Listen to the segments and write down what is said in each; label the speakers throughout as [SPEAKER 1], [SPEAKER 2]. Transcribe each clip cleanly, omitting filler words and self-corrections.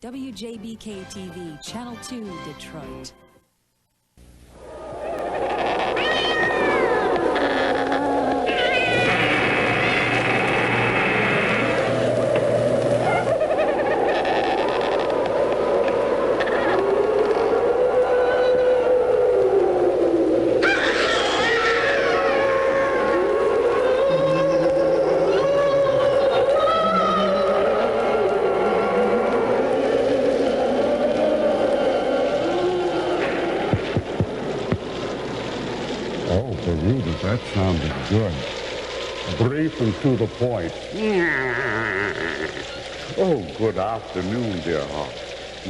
[SPEAKER 1] WKBD-TV, Channel 2, Detroit.
[SPEAKER 2] That sounded good. Brief and to the point. Oh, good afternoon, dear heart.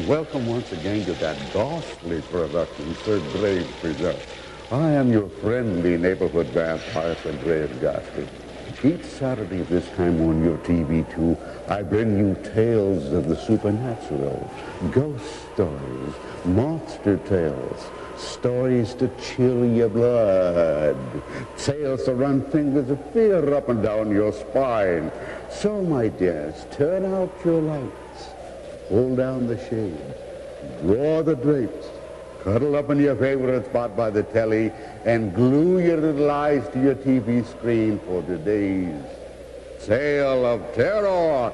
[SPEAKER 2] Welcome once again to that ghastly production Sir Graves presents. I am your friendly neighborhood vampire, Sir Graves Ghastly. Each Saturday this time on your TV2, I bring you tales of the supernatural, ghost stories, monster tales, stories to chill your blood, tales to run fingers of fear up and down your spine. So, my dears, turn out your lights, pull down the shade, draw the drapes, cuddle up in your favorite spot by the telly, and glue your little eyes to your TV screen for today's Tale of Terror.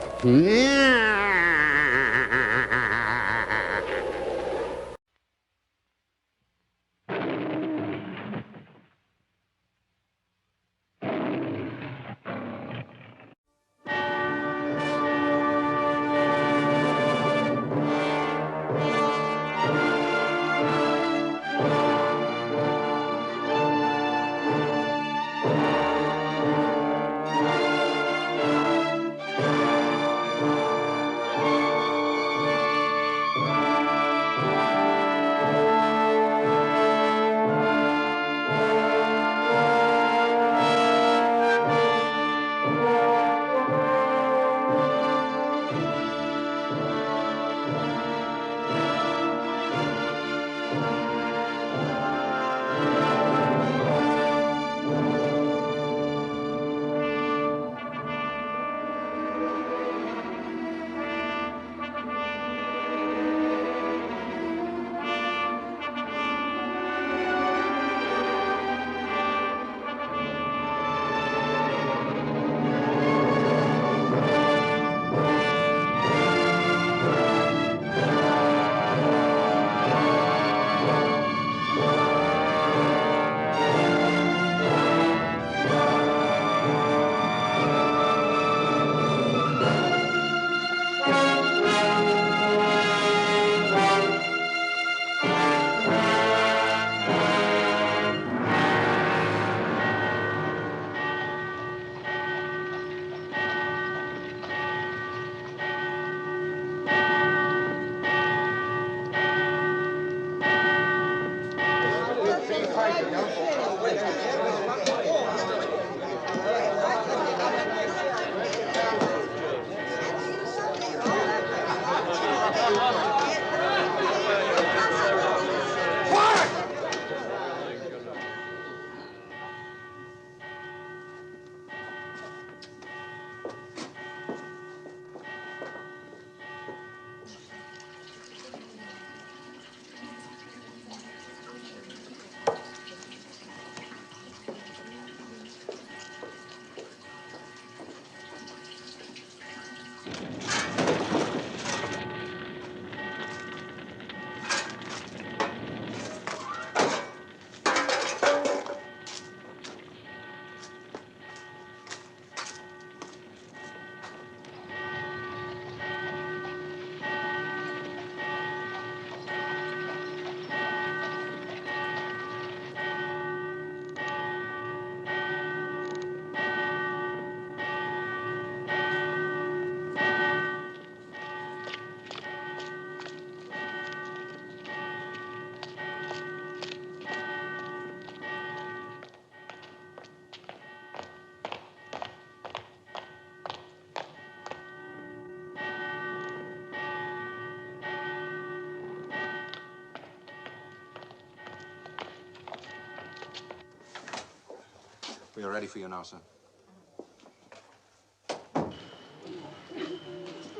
[SPEAKER 3] We are ready for you now, sir.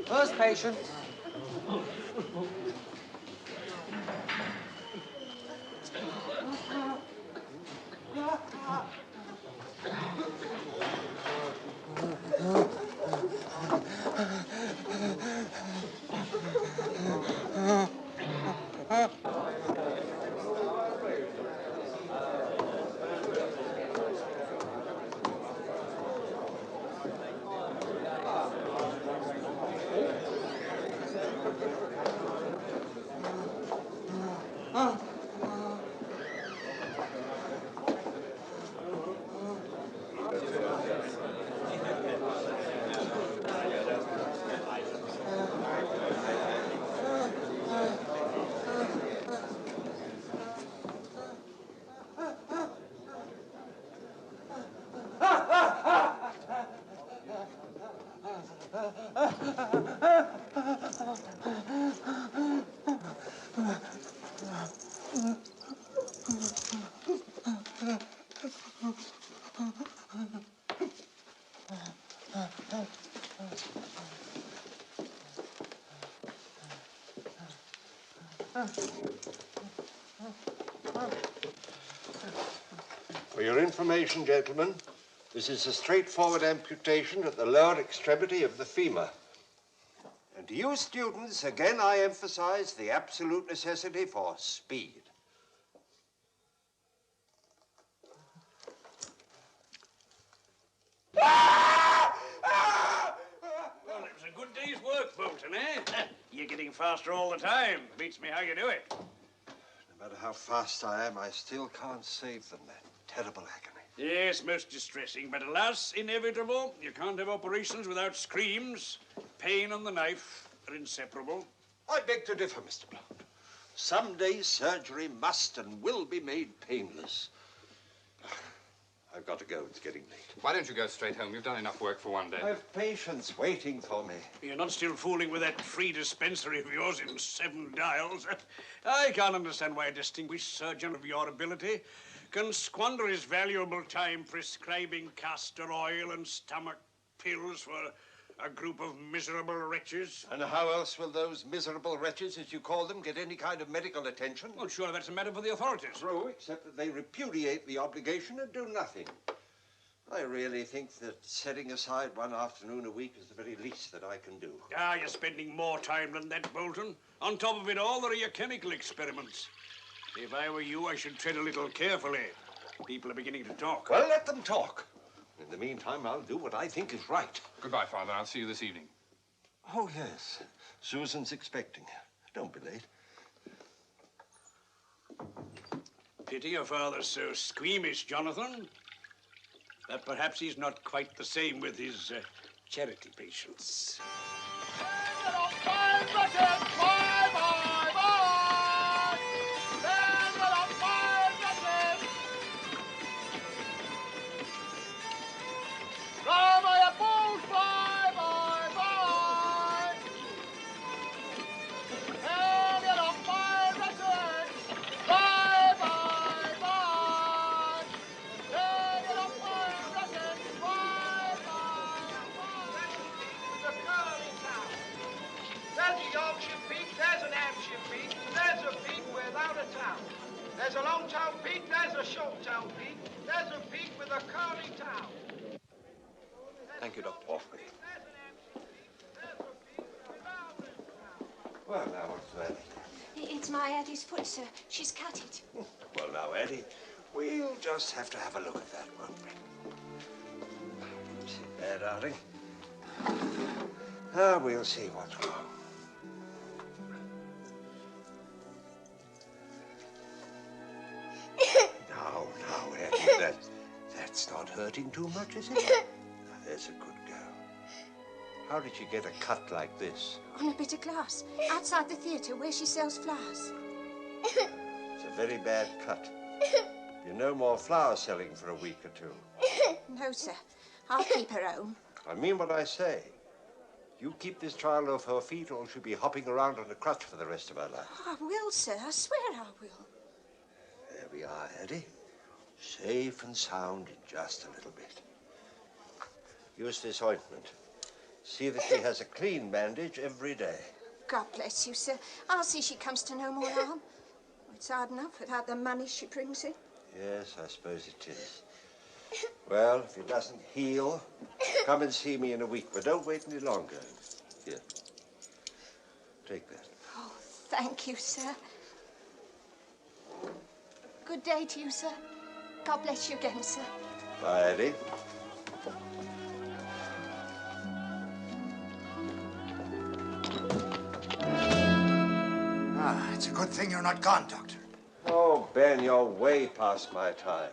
[SPEAKER 4] First patient. For your information, gentlemen, this is a straightforward amputation at the lower extremity of the femur. And to you students, again I emphasize the absolute necessity for speed.
[SPEAKER 5] Well, it was a good day's work, Bolton, eh? You're getting faster all the time. Beats me how you do it.
[SPEAKER 4] No matter how fast I am, I still can't save them. That terrible agony.
[SPEAKER 5] Yes, most distressing, but alas, inevitable. You can't have operations without screams. Pain and the knife are inseparable.
[SPEAKER 4] I beg to differ, Mr. Blount. Some days surgery must and will be made painless. I've got to go. It's getting late.
[SPEAKER 3] Why don't you go straight home? You've done enough work for one day.
[SPEAKER 4] I have patients waiting for me.
[SPEAKER 5] You're not still fooling with that free dispensary of yours in 7 dials. I can't understand why a distinguished surgeon of your ability can squander his valuable time prescribing castor oil and stomach pills for a group of miserable wretches.
[SPEAKER 4] And how else will those miserable wretches, as you call them, get any kind of medical attention?
[SPEAKER 5] Well, sure, that's a matter for the authorities.
[SPEAKER 4] True, except that they repudiate the obligation and do nothing. I really think that setting aside one afternoon a week is the very least that I can do.
[SPEAKER 5] Ah, you're spending more time than that, Bolton. On top of it all, there are your chemical experiments. If I were you, I should tread a little carefully. People are beginning to talk.
[SPEAKER 4] Well, let them talk. In the meantime, I'll do what I think is right.
[SPEAKER 3] Goodbye, Father. I'll see you this evening.
[SPEAKER 4] Oh, yes. Susan's expecting. Don't be late.
[SPEAKER 5] Pity your father's so squeamish, Jonathan. But perhaps he's not quite the same with his charity patients.
[SPEAKER 6] There's a long town peak, there's a short town peak, there's a peak with a curly town.
[SPEAKER 3] Thank you, Doctor.
[SPEAKER 4] Off with it. Well, now, what's that?
[SPEAKER 7] It's my Eddie's foot, sir. She's cut it.
[SPEAKER 4] Well, now, Eddie, we'll just have to have a look at that, won't we? Sit there, darling. We'll see what's wrong. Now, Eddie, that's not hurting too much, is it? Now, there's a good girl. How did you get a cut like this?
[SPEAKER 7] On a bit of glass, outside the theatre where she sells flowers.
[SPEAKER 4] It's a very bad cut. You no more flower selling for a week or two.
[SPEAKER 7] No, sir. I'll keep her home.
[SPEAKER 4] I mean what I say. You keep this child off her feet or she'll be hopping around on a crutch for the rest of her life.
[SPEAKER 7] I will, sir. I swear I will.
[SPEAKER 4] There we are, Eddie. Safe and sound in just a little bit. Use this ointment. See that she has a clean bandage every day.
[SPEAKER 7] God bless you, sir. I'll see she comes to no more harm. It's hard enough without the money she brings in.
[SPEAKER 4] Yes, I suppose it is. Well, if it doesn't heal, come and see me in a week, but don't wait any longer. Here. Take that.
[SPEAKER 7] Oh, thank you, sir. Good day to you, sir. God bless you again, sir.
[SPEAKER 4] Bye, Eddie.
[SPEAKER 8] It's a good thing you're not gone, Doctor.
[SPEAKER 4] Oh, Ben, you're way past my time.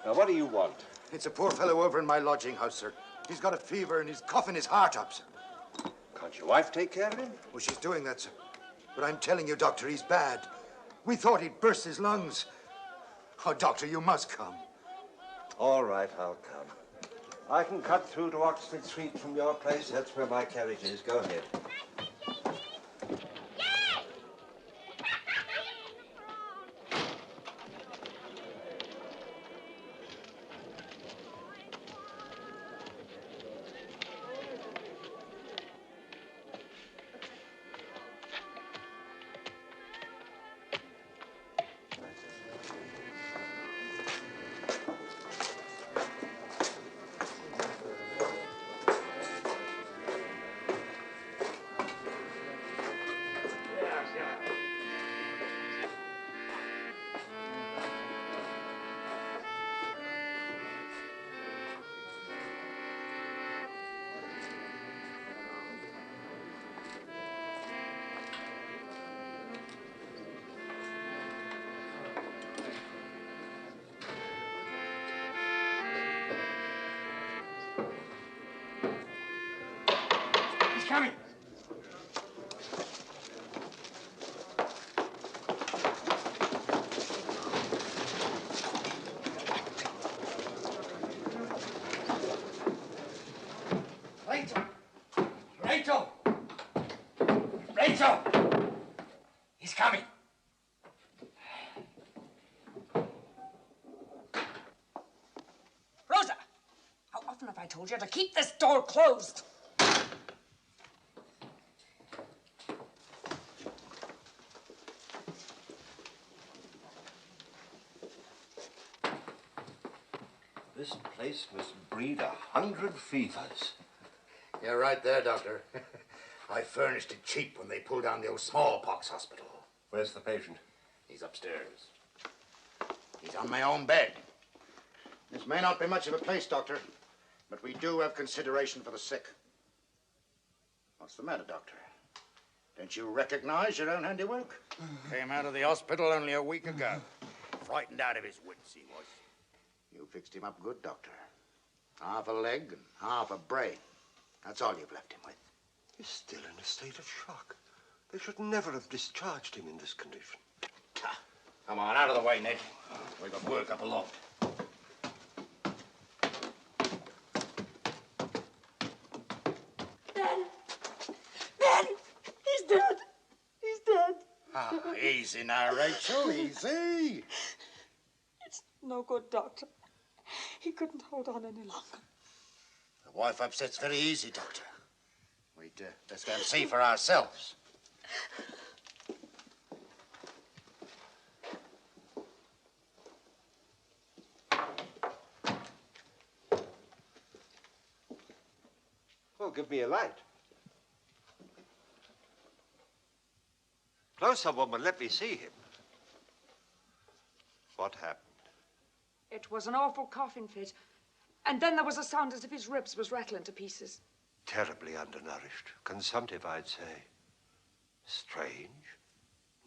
[SPEAKER 4] Now, what do you want?
[SPEAKER 8] It's a poor fellow over in my lodging house, sir. He's got a fever and he's coughing his heart up, sir.
[SPEAKER 4] Can't your wife take care of him?
[SPEAKER 8] Well, she's doing that, sir. But I'm telling you, Doctor, he's bad. We thought he'd burst his lungs. Oh, Doctor, you must come.
[SPEAKER 4] All right, I'll come. I can cut through to Oxford Street from your place. That's where my carriage is. Go ahead.
[SPEAKER 8] Enzo! He's coming.
[SPEAKER 9] Rosa! How often have I told you to keep this door closed?
[SPEAKER 4] This place must breed 100 fevers.
[SPEAKER 8] You're right there, Doctor. I furnished it cheap when they pulled down the old smallpox hospital.
[SPEAKER 4] Where's the patient?
[SPEAKER 8] He's upstairs. He's on my own bed. This may not be much of a place, Doctor, but we do have consideration for the sick. What's the matter, Doctor? Don't you recognize your own handiwork? Came out of the hospital only a week ago. Frightened out of his wits, he was. You fixed him up good, Doctor. Half a leg and half a brain. That's all you've left him with.
[SPEAKER 4] He's still in a state of shock. They should never have discharged him in this condition.
[SPEAKER 8] Come on, out of the way, Ned. We've got work up aloft.
[SPEAKER 9] Ben! He's dead! He's dead!
[SPEAKER 8] Ah, easy now, Rachel, easy.
[SPEAKER 9] It's no good, Doctor. He couldn't hold on any longer.
[SPEAKER 8] The wife upset's very easy, Doctor. We'd let's go and see for ourselves.
[SPEAKER 4] Well, give me a light. Closer, woman, let me see him. What happened?
[SPEAKER 9] It was an awful coughing fit. And then there was a sound as if his ribs was rattling to pieces.
[SPEAKER 4] Terribly undernourished. Consumptive, I'd say. Strange.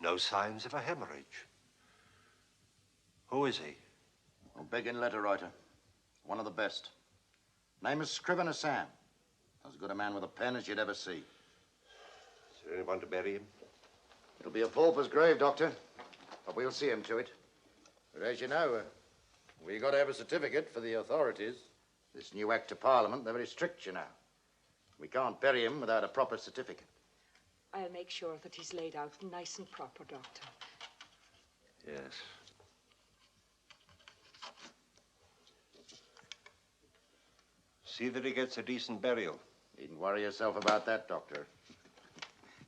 [SPEAKER 4] No signs of a hemorrhage. Who is he?
[SPEAKER 8] A begging letter writer. One of the best. Name is Scrivener Sam. As good a man with a pen as you'd ever see.
[SPEAKER 4] Is there anyone to bury him?
[SPEAKER 8] It'll be a pauper's grave, Doctor. But we'll see him to it. But as you know, we got to have a certificate for the authorities. This new Act of Parliament, they're very strict, you know. We can't bury him without a proper certificate.
[SPEAKER 9] I'll make sure that he's laid out nice and proper, Doctor.
[SPEAKER 4] Yes. See that he gets a decent burial.
[SPEAKER 8] Needn't worry yourself about that, Doctor.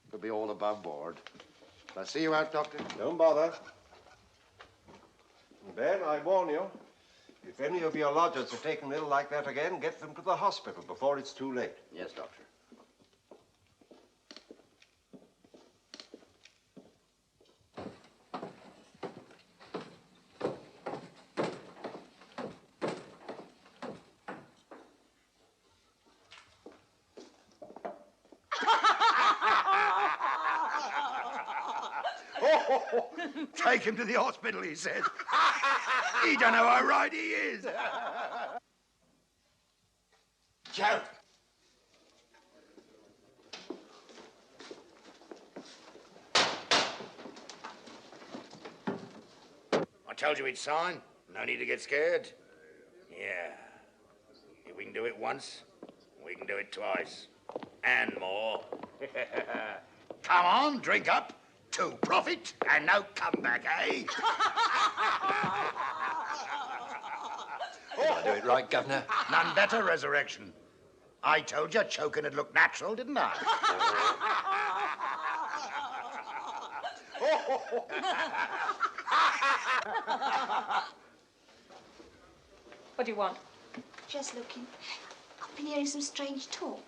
[SPEAKER 8] Could be all above board. Shall I see you out, Doctor?
[SPEAKER 4] Don't bother. Ben, I warn you, if any of your lodgers are taken ill like that again, get them to the hospital before it's too late.
[SPEAKER 8] Yes, Doctor. Take him to the hospital, he said. He don't know how right he is. Joe. I told you he'd sign. No need to get scared. Yeah. If we can do it once, we can do it twice. And more. Come on, drink up. To profit and no comeback, eh?
[SPEAKER 3] Did I do it right, Governor?
[SPEAKER 8] None better, Resurrection. I told you choking would look natural, didn't I?
[SPEAKER 9] What do you want?
[SPEAKER 7] Just looking. I've been hearing some strange talk.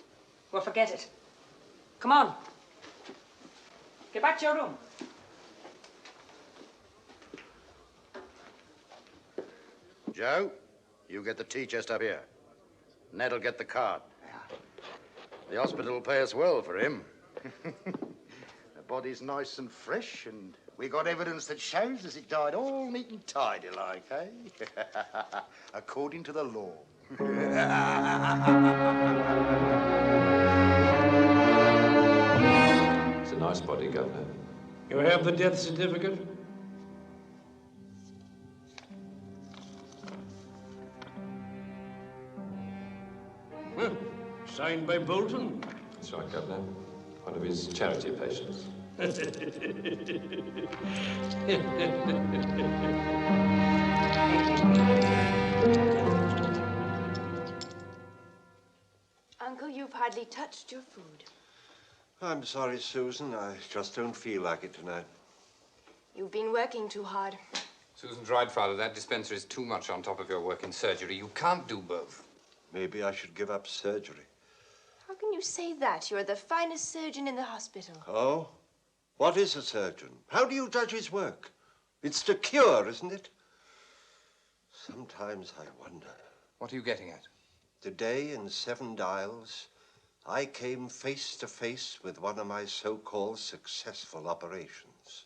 [SPEAKER 9] Well, forget it. Come on. Get back to your room.
[SPEAKER 8] Joe, you get the tea chest up here. Ned'll get the card. The hospital will pay us well for him. The body's nice and fresh, and we got evidence that shows as he died all neat and tidy like, eh? According to the law.
[SPEAKER 3] It's a nice body, Governor.
[SPEAKER 5] You have the death certificate? Well, signed by Bolton.
[SPEAKER 3] That's right, Governor. One of his charity patients.
[SPEAKER 10] Uncle, you've hardly touched your food.
[SPEAKER 4] I'm sorry, Susan. I just don't feel like it tonight.
[SPEAKER 10] You've been working too hard.
[SPEAKER 11] Susan's right, Father. That dispenser is too much on top of your work in surgery. You can't do both.
[SPEAKER 4] Maybe I should give up surgery.
[SPEAKER 10] How can you say that? You're the finest surgeon in the hospital.
[SPEAKER 4] Oh? What is a surgeon? How do you judge his work? It's to cure, isn't it? Sometimes I wonder.
[SPEAKER 11] What are you getting at?
[SPEAKER 4] Today in 7 Dials, I came face to face with one of my so-called successful operations.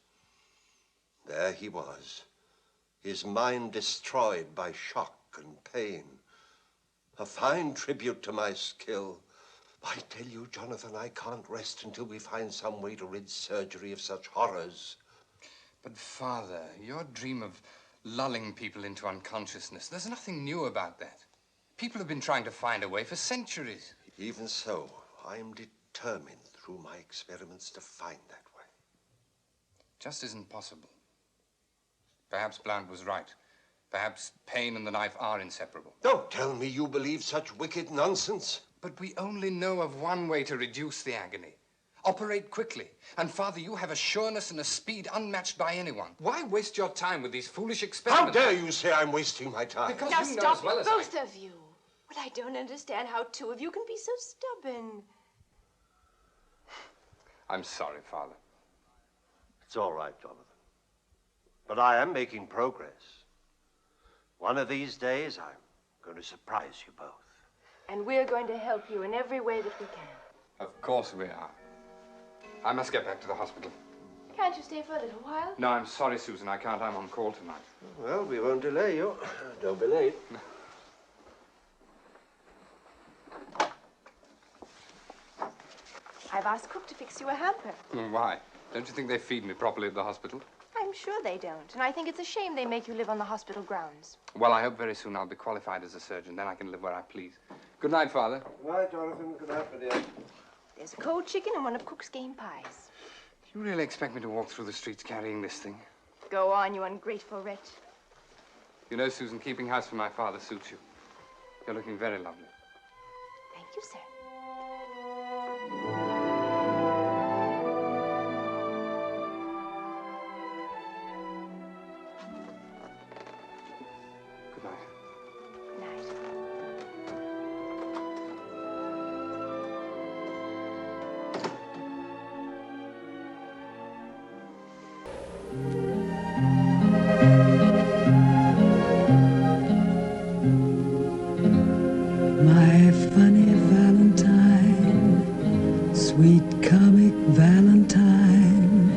[SPEAKER 4] There he was, his mind destroyed by shock and pain. A fine tribute to my skill. I tell you, Jonathan, I can't rest until we find some way to rid surgery of such horrors.
[SPEAKER 11] But, Father, your dream of lulling people into unconsciousness, there's nothing new about that. People have been trying to find a way for centuries.
[SPEAKER 4] Even so, I'm determined through my experiments to find that way.
[SPEAKER 11] Just isn't possible. Perhaps Blount was right. Perhaps pain and the knife are inseparable.
[SPEAKER 4] Don't tell me you believe such wicked nonsense.
[SPEAKER 11] But we only know of one way to reduce the agony. Operate quickly. And, Father, you have a sureness and a speed unmatched by anyone. Why waste your time with these foolish experiments?
[SPEAKER 4] How dare you say I'm wasting my time?
[SPEAKER 11] Because
[SPEAKER 10] Now
[SPEAKER 11] you know
[SPEAKER 10] stop
[SPEAKER 11] as well
[SPEAKER 10] it,
[SPEAKER 11] as
[SPEAKER 10] both of you. But I don't understand how 2 of you can be so stubborn.
[SPEAKER 11] I'm sorry, Father.
[SPEAKER 4] It's all right, Jonathan. But I am making progress. One of these days, I'm going to surprise you both.
[SPEAKER 10] And we're going to help you in every way that we can.
[SPEAKER 11] Of course we are. I must get back to the hospital.
[SPEAKER 10] Can't you stay for a little while?
[SPEAKER 11] No, I'm sorry, Susan. I can't. I'm on call tonight.
[SPEAKER 4] Well, we won't delay you. Don't be late.
[SPEAKER 10] I've asked Cook to fix you a hamper.
[SPEAKER 11] Why? Don't you think they feed me properly at the hospital?
[SPEAKER 10] I'm sure they don't. And I think it's a shame they make you live on the hospital grounds.
[SPEAKER 11] Well, I hope very soon I'll be qualified as a surgeon. Then I can live where I please. Good night, Father.
[SPEAKER 4] Good night, Jonathan. Good night, my dear.
[SPEAKER 10] There's a cold chicken and one of Cook's game pies.
[SPEAKER 11] You really expect me to walk through the streets carrying this thing?
[SPEAKER 10] Go on, you ungrateful wretch.
[SPEAKER 11] You know, Susan, keeping house for my father suits you. You're looking very lovely.
[SPEAKER 10] Thank you, sir.
[SPEAKER 11] Good night.
[SPEAKER 10] Night.
[SPEAKER 1] My funny Valentine, sweet comic Valentine,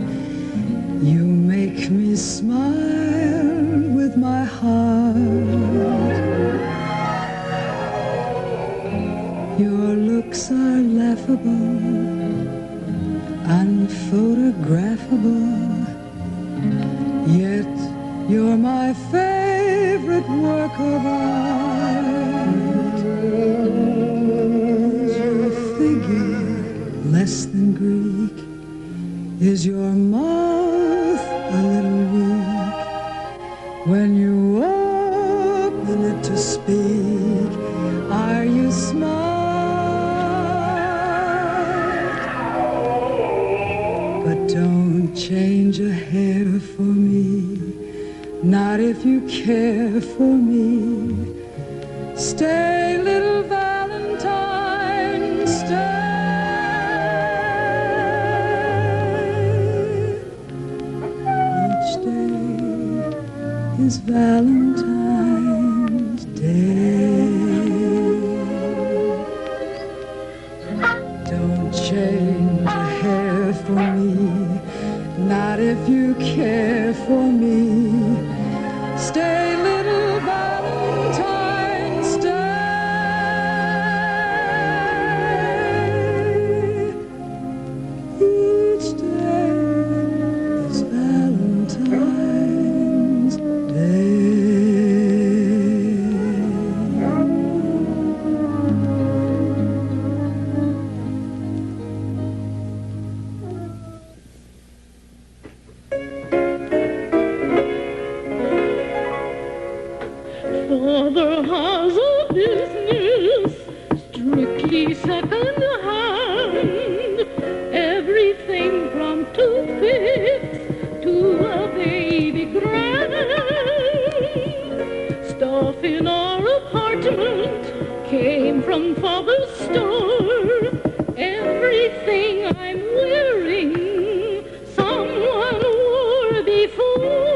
[SPEAKER 1] you make me smile with my heart. Your looks are laughable, unphotographable, yet you're my favorite work of art. Your figure less than Greek, is your mouth a little weak? When you open it to speak, are you smart? But don't change a hair for me, not if you care for me. Stay, little Valentine, stay. Each day is Valentine's Day. Don't change a hair for me, not if you care for me. Stay, little Valentine, stay. Each day is Valentine's Day.
[SPEAKER 12] be second hand. Everything from toothpicks to a baby grand. Stuff in our apartment came from Father's store. Everything I'm wearing, someone wore before.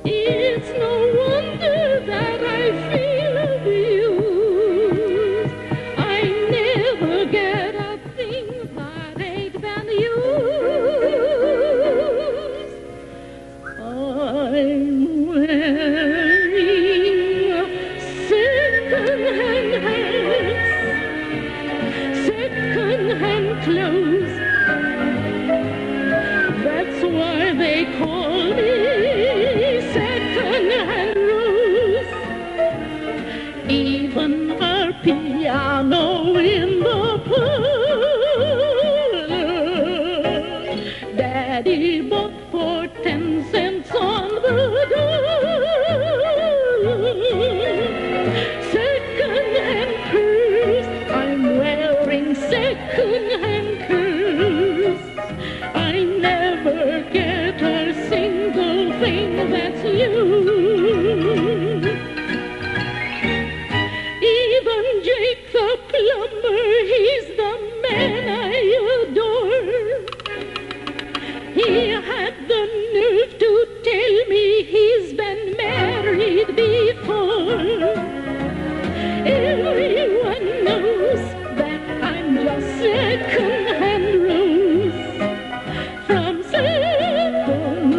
[SPEAKER 12] It's no wonder that I feel abused. I never get a thing that ain't been used. I'm wearing second-hand hats, second-hand clothes. That's why they call me second-hand Rose. Even our piano in the parlor, Daddy bought for 10 cents on the dollar. Second-hand curves, I'm wearing second-hand curves. I never get a single thing that's used. Even Jake the plumber, he's the man I adore. He had the nerve to tell me he's been married before. Everyone knows that I'm just second-hand Rose from Second Avenue.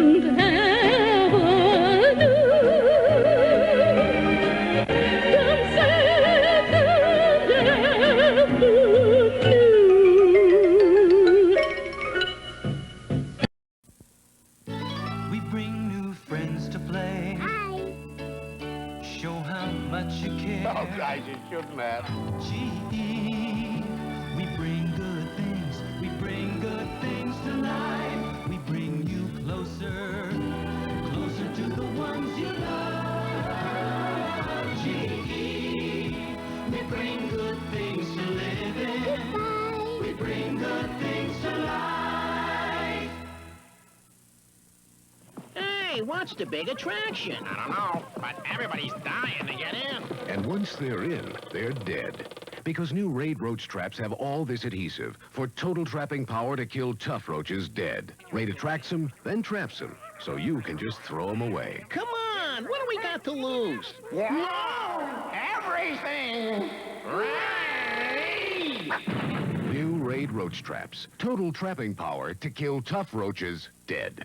[SPEAKER 12] From Second Avenue.
[SPEAKER 13] We bring new friends to play. Hi. Show how much you care.
[SPEAKER 2] Oh, guys, you shouldn't have.
[SPEAKER 13] Gee, we bring good things. We bring good things to life. We bring you closer, closer to the ones you love. Gee, we bring good things to live in. We bring good things to life.
[SPEAKER 14] Hey, what's the big attraction?
[SPEAKER 15] I don't know, but everybody's dying to get in.
[SPEAKER 16] And once they're in, they're dead. Because new Raid roach traps have all this adhesive for total trapping power to kill tough roaches dead. Raid attracts them, then traps them, so you can just throw them away.
[SPEAKER 14] Come on, what do we got to lose?
[SPEAKER 15] Whoa! Everything! Raid!
[SPEAKER 16] New Raid roach traps. Total trapping power to kill tough roaches dead.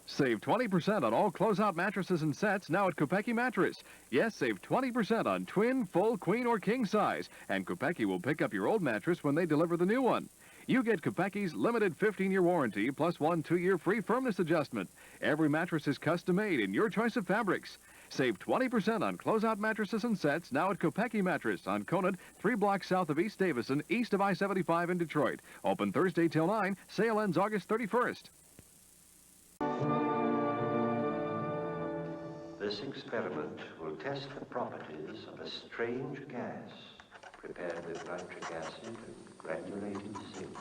[SPEAKER 17] Save 20% on all closeout mattresses and sets now at Kopecky Mattress. Yes, save 20% on twin, full, queen, or king size. And Kopecky will pick up your old mattress when they deliver the new one. You get Kopecky's limited 15-year warranty plus 1 2-year free firmness adjustment. Every mattress is custom-made in your choice of fabrics. Save 20% on closeout mattresses and sets now at Kopecky Mattress on Conant, 3 blocks south of East Davison, east of I-75 in Detroit. Open Thursday till 9. Sale ends August 31st.
[SPEAKER 18] This experiment will test the properties of a strange gas prepared with nitric acid and granulated zinc.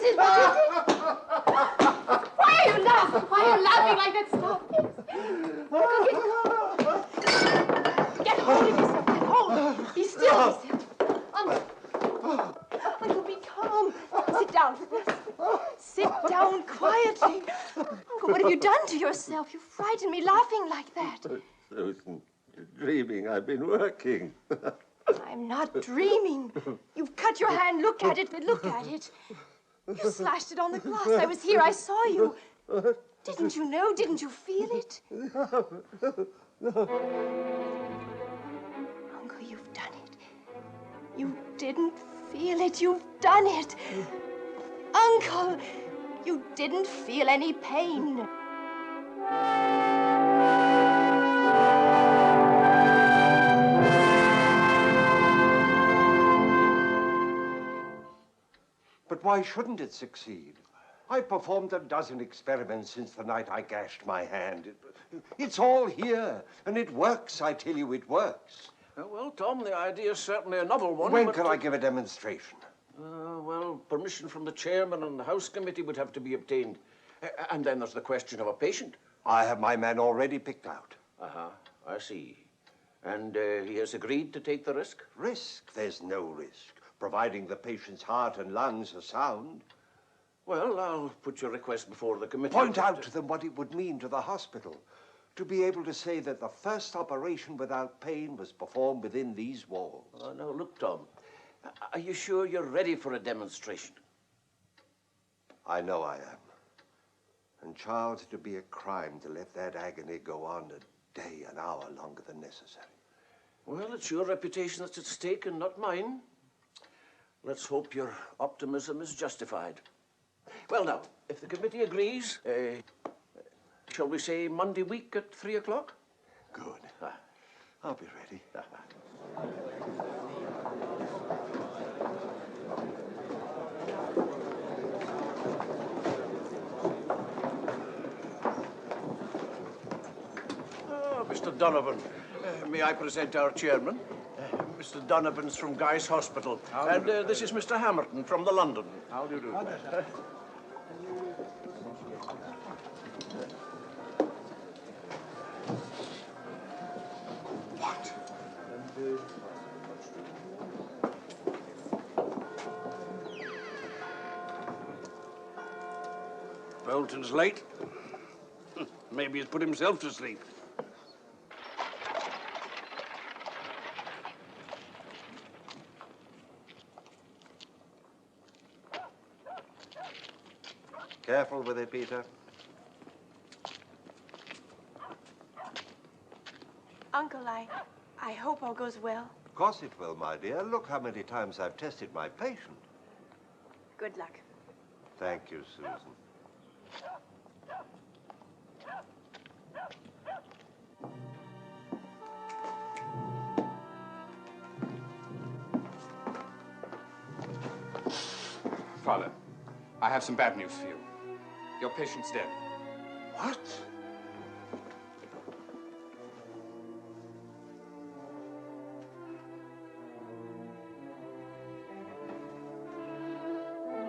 [SPEAKER 10] This is what you did. Why are you laughing? Why are you laughing like that? Stop it. Get hold of yourself. Get hold. Be still. Uncle, be calm. Sit down. Sit down quietly. Uncle, what have you done to yourself? You frightened me laughing like that.
[SPEAKER 4] Susan, you're dreaming. I've been working.
[SPEAKER 10] I'm not dreaming. You've cut your hand. Look at it. Look at it. You slashed it on the glass. I was here. I saw you. Didn't you know? Didn't you feel it?
[SPEAKER 4] No.
[SPEAKER 10] Uncle, you've done it. You didn't feel it. You've done it. Uncle, you didn't feel any pain.
[SPEAKER 4] But why shouldn't it succeed? I've performed a dozen experiments since the night I gashed my hand. It's all here, and it works, I tell you, it works.
[SPEAKER 3] Well, Tom, the idea's certainly a novel one.
[SPEAKER 4] When can I give a demonstration?
[SPEAKER 3] Well, permission from the chairman and the House Committee would have to be obtained. And then there's the question of a patient.
[SPEAKER 4] I have my man already picked out.
[SPEAKER 3] I see. And he has agreed to take the risk?
[SPEAKER 4] Risk? There's no risk, providing the patient's heart and lungs are sound.
[SPEAKER 3] Well, I'll put your request before the committee.
[SPEAKER 4] Point out to them what it would mean to the hospital to be able to say that the first operation without pain was performed within these walls.
[SPEAKER 3] Now, look, Tom, are you sure you're ready for a demonstration?
[SPEAKER 4] I know I am. And, Charles, it'd be a crime to let that agony go on a day, an hour longer than necessary.
[SPEAKER 3] Well, it's your reputation that's at stake and not mine. Let's hope your optimism is justified. Well, now, if the committee agrees, shall we say Monday week at 3 o'clock?
[SPEAKER 4] Good. I'll be ready.
[SPEAKER 3] Mr. Donovan, may I present our chairman? Mr. Donovan's from Guy's Hospital. And this is Mr. Hamilton from the London. How do you do?
[SPEAKER 11] What?
[SPEAKER 5] Bolton's late. Maybe he's put himself to sleep.
[SPEAKER 4] Careful with it, Peter.
[SPEAKER 10] Uncle, I hope all goes well.
[SPEAKER 4] Of course it will, my dear. Look how many times I've tested my patient.
[SPEAKER 10] Good luck.
[SPEAKER 4] Thank you, Susan.
[SPEAKER 11] Father, I have some bad news for you. Your patient's dead.
[SPEAKER 4] What?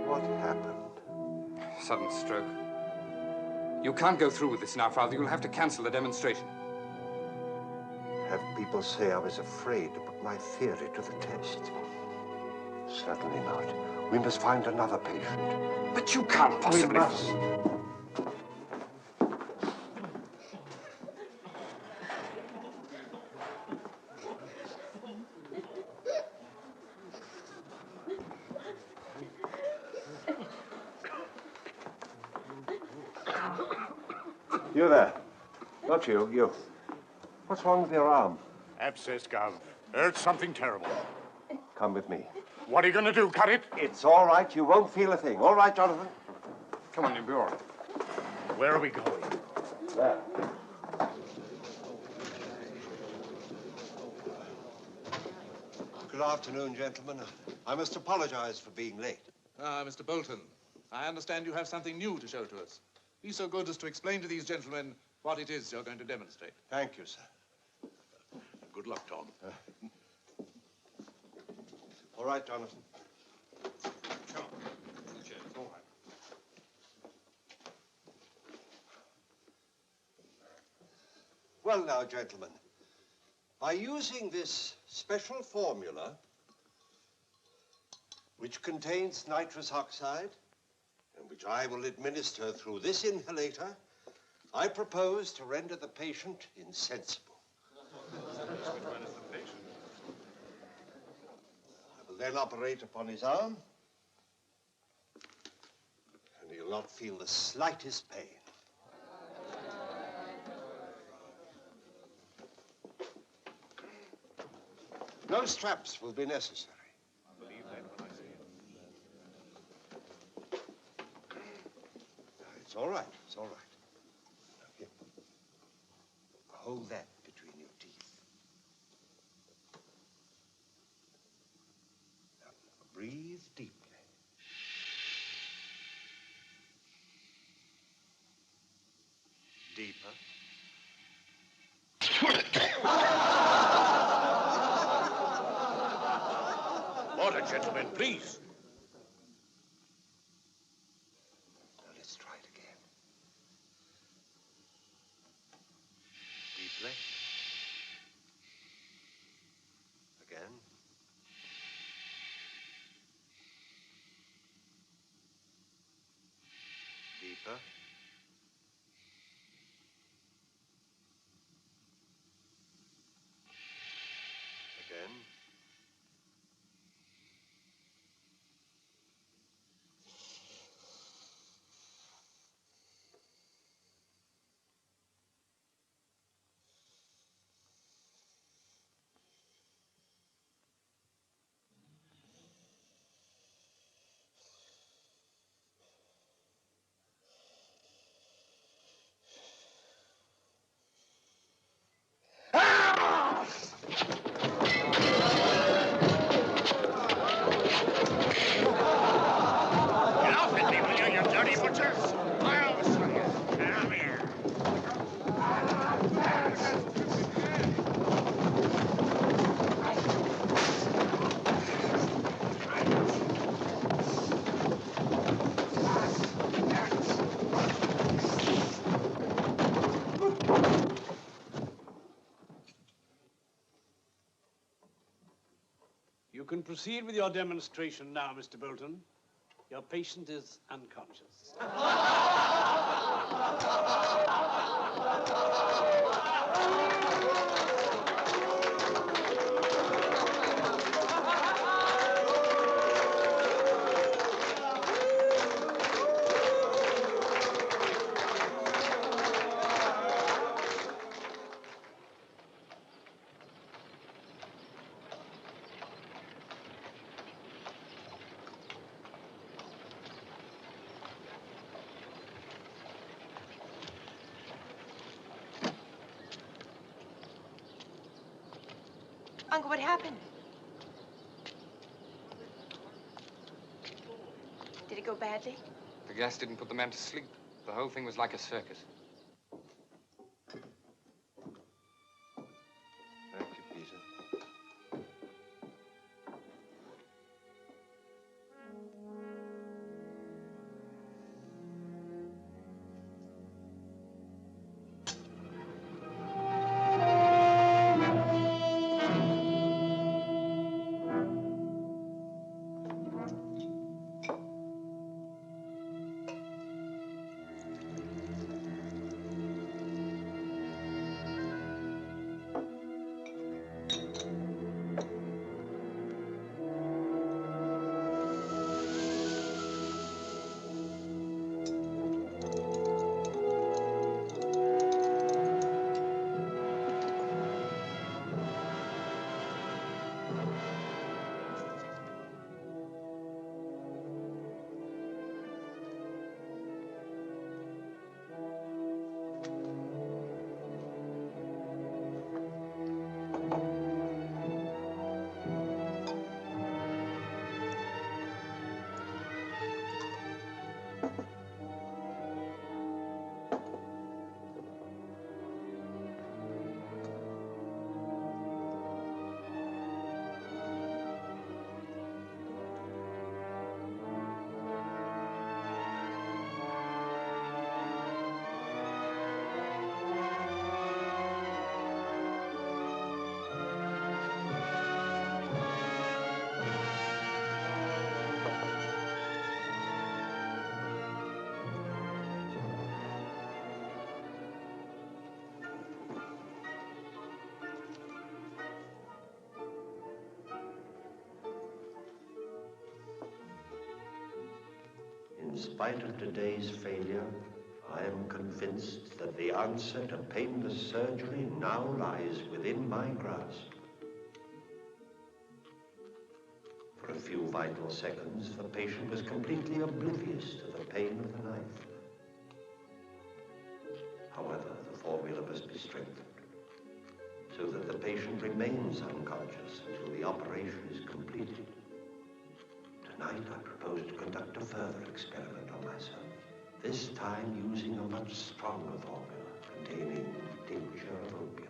[SPEAKER 4] What happened?
[SPEAKER 11] Sudden stroke. You can't go through with this now, Father. You'll have to cancel the demonstration.
[SPEAKER 4] Have people say I was afraid to put my theory to the test. Certainly not. We must find another patient.
[SPEAKER 11] But you can't possibly...
[SPEAKER 4] We must. You there. Not you, you. What's wrong with your arm?
[SPEAKER 19] Abscess, Gov. Hurts something terrible.
[SPEAKER 4] Come with me.
[SPEAKER 19] What are you going to do, cut it?
[SPEAKER 4] It's all right. You won't feel a thing. All right, Jonathan?
[SPEAKER 11] Come on, you'll be all right.
[SPEAKER 19] Where are we going?
[SPEAKER 4] There. Good afternoon, gentlemen. I must apologize for being late.
[SPEAKER 20] Mr. Bolton, I understand you have something new to show to us. Be so good as to explain to these gentlemen what it is you're going to demonstrate.
[SPEAKER 4] Thank you, sir.
[SPEAKER 5] Good luck, Tom.
[SPEAKER 4] All right, Jonathan.
[SPEAKER 20] Sure. Cheers. All right.
[SPEAKER 4] Well now, gentlemen, by using this special formula, which contains nitrous oxide, and which I will administer through this inhalator, I propose to render the patient insensible.
[SPEAKER 20] Which one is the patient?
[SPEAKER 4] I will then operate upon his arm, and he'll not feel the slightest pain. No straps will be necessary.
[SPEAKER 20] I believe that when I see it.
[SPEAKER 4] It's all right. It's all right. Now, here. Hold that between your teeth. Now, breathe deeply. Deeper.
[SPEAKER 3] Order, gentlemen, please.
[SPEAKER 4] Now, let's try it again. Deeply. Again. Deeper. Again.
[SPEAKER 15] Get off with me, will you, you dirty butchers? I'll show you. Come here.
[SPEAKER 5] You can proceed with your demonstration now, Mr. Bolton. Your patient is unconscious.
[SPEAKER 10] Uncle, what happened? Did it go badly?
[SPEAKER 11] The gas didn't put the man to sleep. The whole thing was like a circus.
[SPEAKER 4] Thank you, Peter.
[SPEAKER 18] spite of today's failure, I am convinced that the answer to painless surgery now lies within my grasp. For a few vital seconds, the patient was completely oblivious to the pain of the knife. However, the formula must be strengthened so that the patient remains unconscious until the operation is completed. Tonight, I propose to conduct a further experiment on myself, this time using a much stronger formula containing tincture of opium.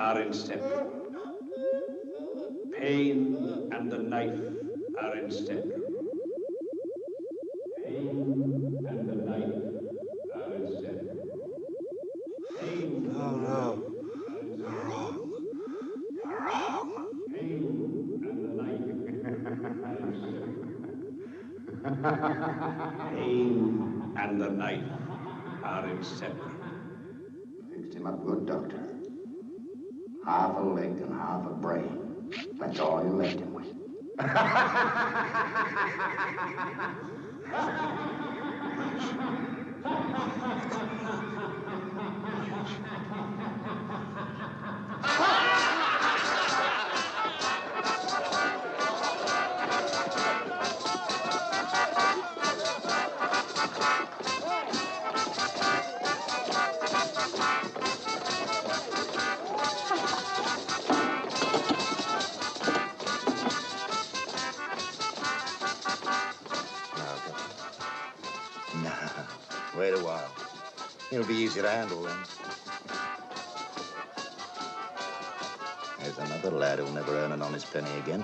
[SPEAKER 5] Are inseparable. Pain and the knife are inseparable. Pain and the knife are inseparable. Pain.
[SPEAKER 4] No, no. You're wrong. You're wrong.
[SPEAKER 5] Pain and the knife are inseparable. Pain and the knife are inseparable.
[SPEAKER 8] Fixed him up good, doctor. Half a leg and half a brain. That's all you left him with. Wait a while. It'll be easier to handle then. There's another lad who'll never earn an honest penny again.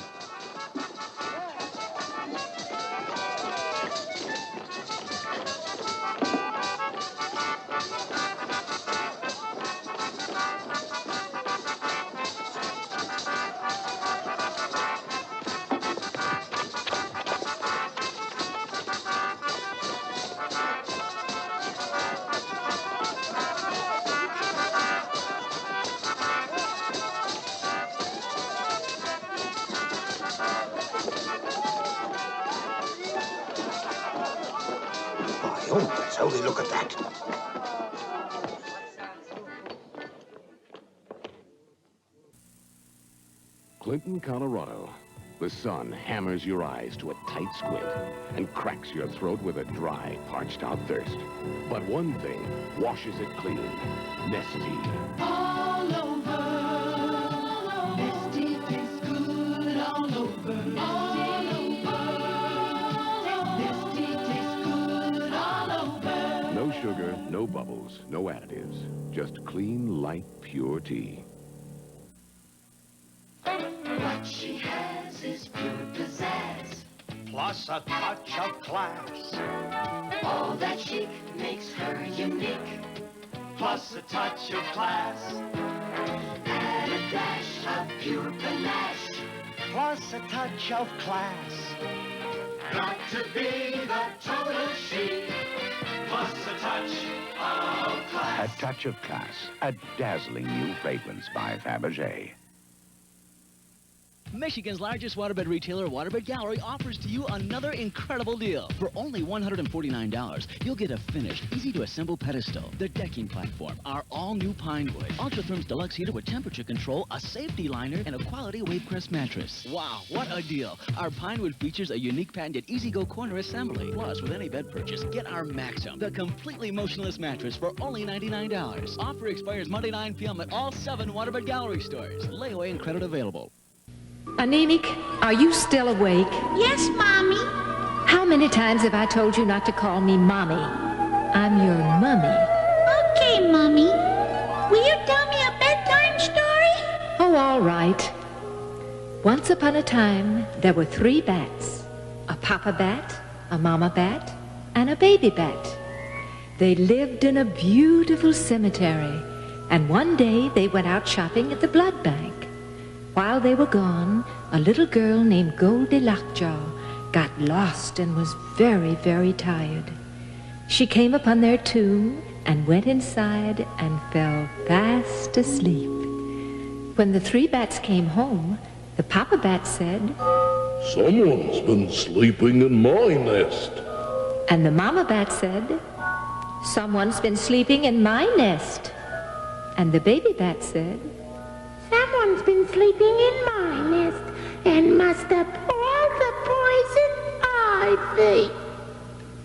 [SPEAKER 8] Oh, only look at that.
[SPEAKER 16] Clinton, Colorado. The sun hammers your eyes to a tight squint and cracks your throat with a dry, parched-out thirst. But one thing washes it clean. Nestea.
[SPEAKER 13] All over. Nestea tastes good all over. All over. Nestea tastes good all over.
[SPEAKER 16] No sugar, no bubbles, no additives. Just clean, light, pure tea.
[SPEAKER 13] What she has is pure pizzazz,
[SPEAKER 15] Plus a touch of class.
[SPEAKER 13] all that chic makes her unique.
[SPEAKER 15] Plus a touch of class.
[SPEAKER 13] Add a dash of pure panache
[SPEAKER 21] plus a touch of class.
[SPEAKER 13] Got to be the total chic, plus a touch of class.
[SPEAKER 22] A touch of class. A dazzling new fragrance by Fabergé.
[SPEAKER 23] Michigan's largest waterbed retailer, Waterbed Gallery, offers to you another incredible deal. For only $149, you'll get a finished, easy-to-assemble pedestal, the decking platform, our all-new Pinewood, Ultratherm's deluxe heater with temperature control, a safety liner, and a quality Wavecrest mattress. Wow, what a deal! Our Pinewood features a unique patented easy-go corner assembly. Plus, with any bed purchase, get our Maxim, the completely motionless mattress for only $99. Offer expires Monday 9 p.m. at all 7 Waterbed Gallery stores. Layaway and credit available.
[SPEAKER 24] Anemic, are you still awake?
[SPEAKER 25] Yes, Mommy.
[SPEAKER 24] How many times have I told you not to call me Mommy? I'm your mummy.
[SPEAKER 25] Okay, Mommy. Will you tell me a bedtime story?
[SPEAKER 24] Oh, all right. Once upon a time, there were 3 bats. A papa bat, a mama bat, and a baby bat. They lived in a beautiful cemetery, and one day they went out shopping at the blood bank. While they were gone, a little girl named Goldie Lockjaw got lost and was very, very tired. She came upon their tomb and went inside and fell fast asleep. When the 3 bats came home, the papa bat said,
[SPEAKER 26] "Someone's been sleeping in my nest."
[SPEAKER 24] And the mama bat said, "Someone's been sleeping in my nest." And the baby bat said,
[SPEAKER 25] Someone's been sleeping in my nest and must have poured the poison I think.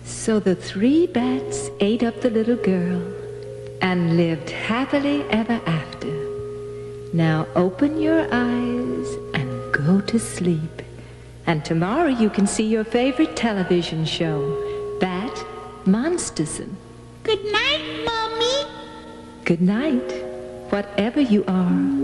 [SPEAKER 24] So the 3 bats ate up the little girl and lived happily ever after. Now open your eyes and go to sleep. And tomorrow you can see your favorite television show, Bat Monsterson.
[SPEAKER 25] Good night, Mommy.
[SPEAKER 24] Good night, whatever you are.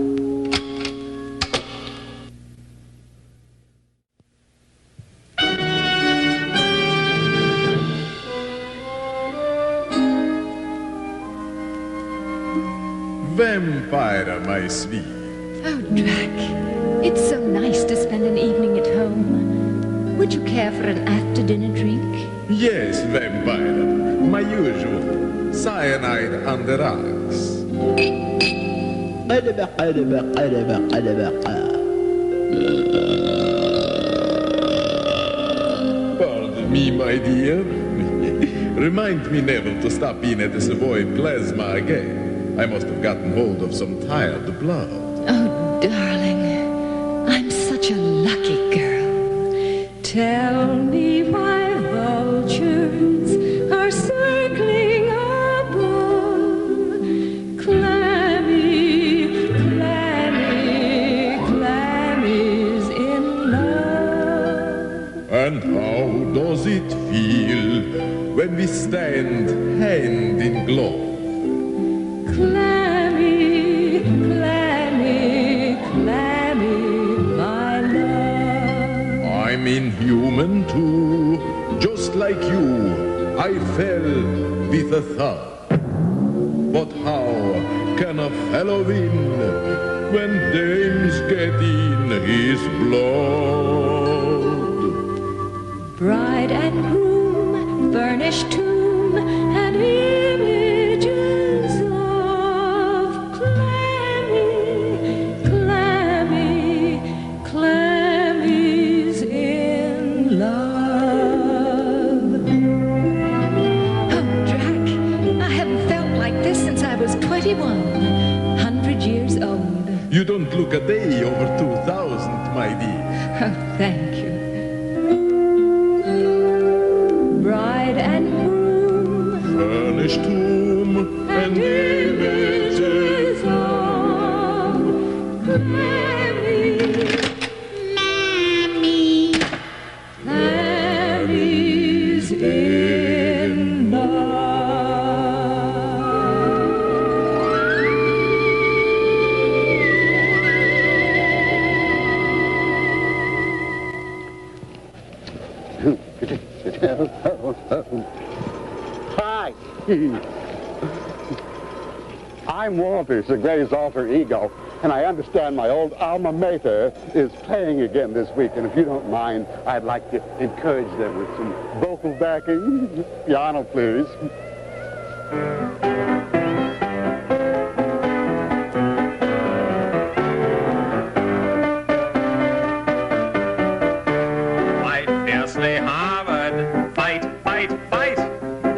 [SPEAKER 27] Vampire, my sweet.
[SPEAKER 24] Oh, Drac, it's so nice to spend an evening at home. Would you care for an after-dinner drink?
[SPEAKER 27] Yes, vampire. My usual. Cyanide on the rocks. Pardon me, my dear. Remind me never to stop in at the Savoy Plasma again. I must have gotten hold of some tired blood.
[SPEAKER 24] Oh, darling, I'm such a lucky girl. Tell me why vultures are circling above. Clammy, clammy, clammy's in love.
[SPEAKER 27] And how does it feel when we stand hand in glove?
[SPEAKER 24] Clammy, clammy, clammy, my love.
[SPEAKER 27] I'm inhuman too, just like you. I fell with a thud. But how can a fellow win when dames get in his blood?
[SPEAKER 24] Bride and groom, furnished tomb, and images of clammy, clammy, clammy's in love. Oh, Drac, I haven't felt like this since I was 21, 100 years old.
[SPEAKER 27] You don't look a day over 2,000, my dear.
[SPEAKER 24] Oh, thank you. Bride and groom,
[SPEAKER 27] furnished tomb, and images of
[SPEAKER 24] clammy,
[SPEAKER 25] Mommy.
[SPEAKER 24] clammy's in love.
[SPEAKER 2] Hi. I'm Walters, the Graves alter ego. And I understand my old alma mater is playing again this week. And if you don't mind, I'd like to encourage them with some vocal backing. Piano, please.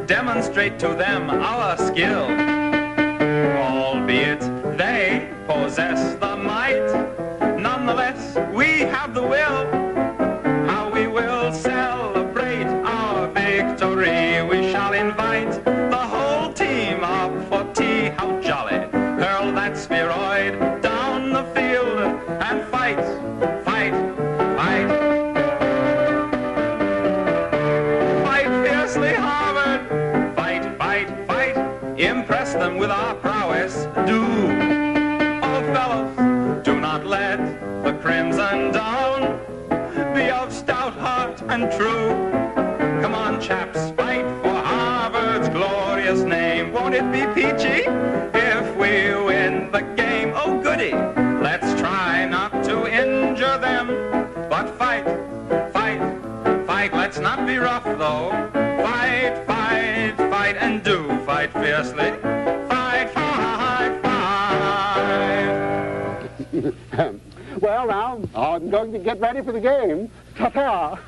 [SPEAKER 1] Demonstrate to them our skill, albeit they possess the might. Nonetheless, we have the will. How we will celebrate our victory. We shall invite the whole team up for tea. How jolly! Hurl that spheroid down the field and fight, fight, fight. Fight fiercely, Harvard. Impress them with our prowess, do. Oh, fellows, do not let the crimson down. Be of stout heart and true. Come on, chaps, fight for Harvard's glorious name. Won't it be peachy if we win the game? Oh, goody, let's try not to injure them. But fight, fight, fight. Let's not be rough, though. Fight, fight, fight, and do fight fiercely. Fight, fight, fight.
[SPEAKER 2] Well, now, I'm going to get ready for the game. Ta-ta.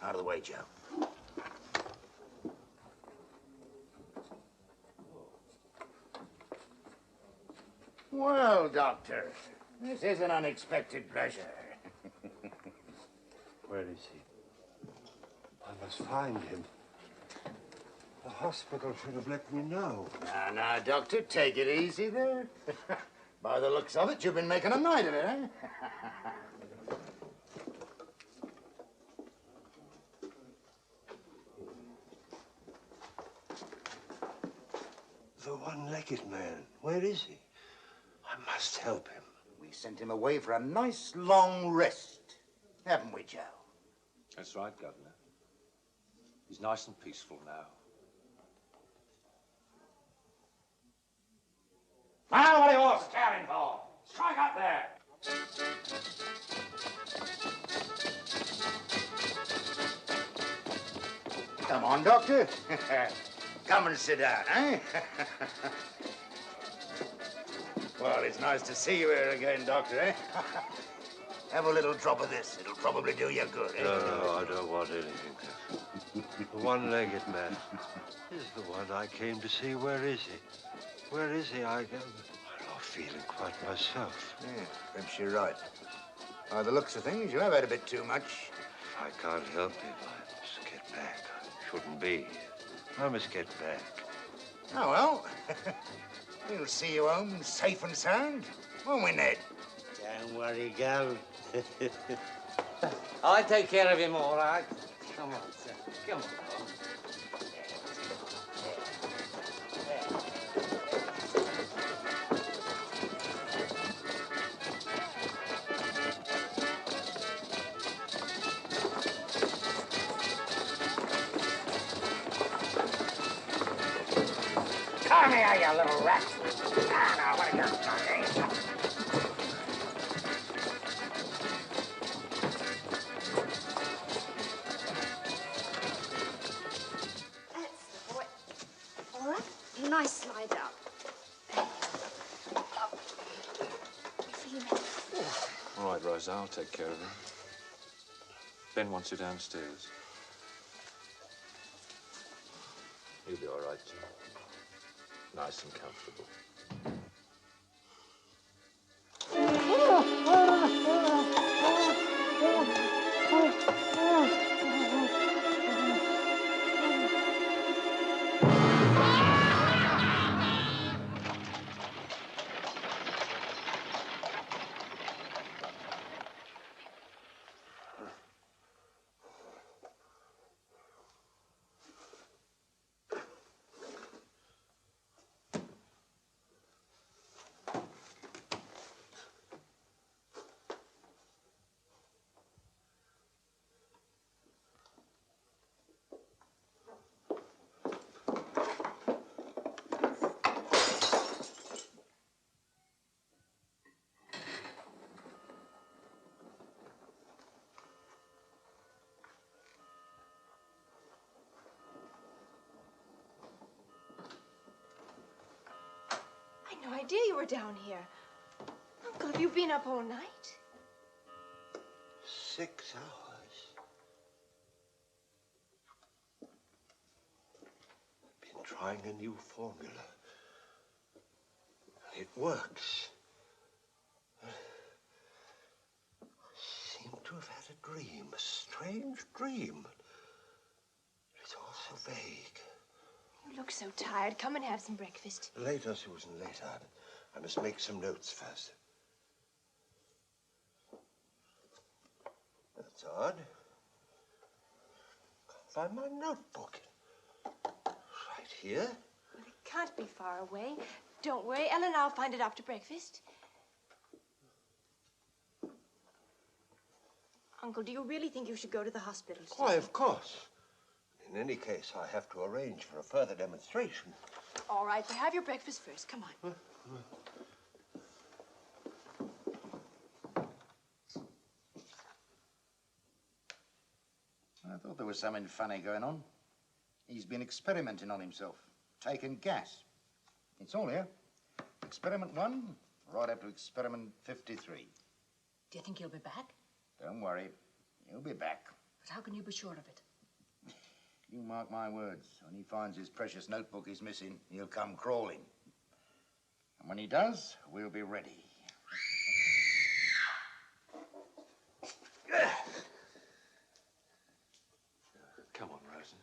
[SPEAKER 8] Out of the way, Joe. Well, Doctor, this is an unexpected pleasure.
[SPEAKER 4] Where is he? I must find him. The hospital should have let me know.
[SPEAKER 8] Now, Doctor, take it easy there. By the looks of it, you've been making a night of it, eh?
[SPEAKER 4] The one-legged man. Where is he? I must help him.
[SPEAKER 8] We sent him away for a nice long rest, haven't we, Joe?
[SPEAKER 6] That's right, Governor. He's nice and peaceful now.
[SPEAKER 15] Now, what are you all staring for? Strike up there!
[SPEAKER 8] Come on, Doctor. Come and sit down, eh? Well, it's nice to see you here again, Doctor, eh? Have a little drop of this. It'll probably do you good, eh?
[SPEAKER 4] No, I don't want anything. The one-legged man is the one I came to see. Where is he? Where is he? I'm not feeling quite myself.
[SPEAKER 8] Yeah, perhaps you're right. By the looks of things, you have had a bit too much.
[SPEAKER 4] I can't help it. I must get back. I shouldn't be here. I must get back.
[SPEAKER 8] Oh, well. We'll see you home safe and sound, won't we, Ned?
[SPEAKER 7] Don't worry, Gov. I'll take care of him, all right. Come on, sir. Come on.
[SPEAKER 8] Hiya, you little rat. Ah, now, what are you doing?
[SPEAKER 10] That's the boy. All right, nice slide out.
[SPEAKER 6] All right, Rosa, I'll take care of him. Ben wants you downstairs. You'll be all right, Jim. Nice and comfortable.
[SPEAKER 10] No idea you were down here. Uncle, have you been up all night?
[SPEAKER 4] 6 hours. Been trying a new formula. It works. I seem to have had a dream, a strange dream. It's all so vague.
[SPEAKER 10] You look so tired. Come and have some breakfast.
[SPEAKER 4] Later, Susan, later. I must make some notes first. That's odd. Can't find my notebook. Right here.
[SPEAKER 10] Well, it can't be far away. Don't worry. Ellen and I'll find it after breakfast. Uncle, do you really think you should go to the hospital today?
[SPEAKER 4] Why, of course. In any case, I have to arrange for a further demonstration.
[SPEAKER 10] All right, but have your breakfast first. Come on.
[SPEAKER 8] I thought there was something funny going on. He's been experimenting on himself, taking gas. It's all here. Experiment 1, right up to experiment 53.
[SPEAKER 3] Do you think he'll be back?
[SPEAKER 8] Don't worry, he'll be back.
[SPEAKER 3] But how can you be sure of it?
[SPEAKER 8] You mark my words, when he finds his precious notebook is missing, he'll come crawling. And when he does, we'll be ready.
[SPEAKER 6] Come on, Rosa.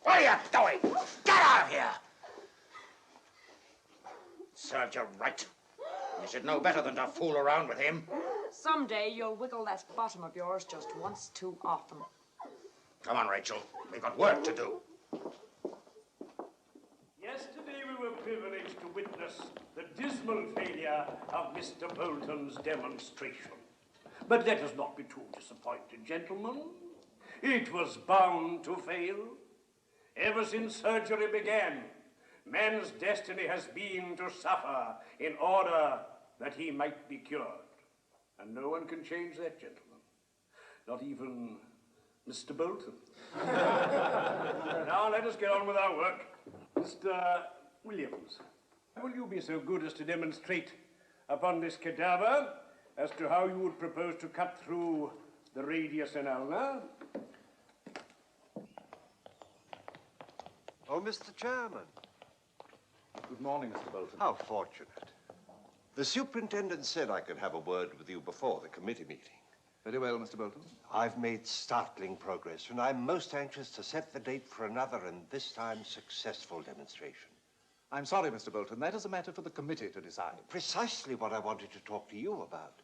[SPEAKER 8] What are you doing? Get out of here! Served you right. You should know better than to fool around with him.
[SPEAKER 3] Someday you'll wiggle that bottom of yours just once too often.
[SPEAKER 8] Come on, Rachel. We've got work to do.
[SPEAKER 5] Yesterday we were privileged to witness the dismal failure of Mr. Bolton's demonstration. But let us not be too disappointed, gentlemen. It was bound to fail. Ever since surgery began, man's destiny has been to suffer in order that he might be cured. And no one can change that, gentlemen. Not even Mr. Bolton. Now let us get on with our work. Mr. Williams, will you be so good as to demonstrate upon this cadaver as to how you would propose to cut through the radius and ulna?
[SPEAKER 4] Oh, Mr. Chairman.
[SPEAKER 6] Good morning, Mr. Bolton.
[SPEAKER 4] How fortunate. The superintendent said I could have a word with you before the committee meeting.
[SPEAKER 6] Very well, Mr. Bolton.
[SPEAKER 4] I've made startling progress, and I'm most anxious to set the date for another and this time successful demonstration.
[SPEAKER 6] I'm sorry, Mr. Bolton. That is a matter for the committee to decide.
[SPEAKER 4] Precisely what I wanted to talk to you about.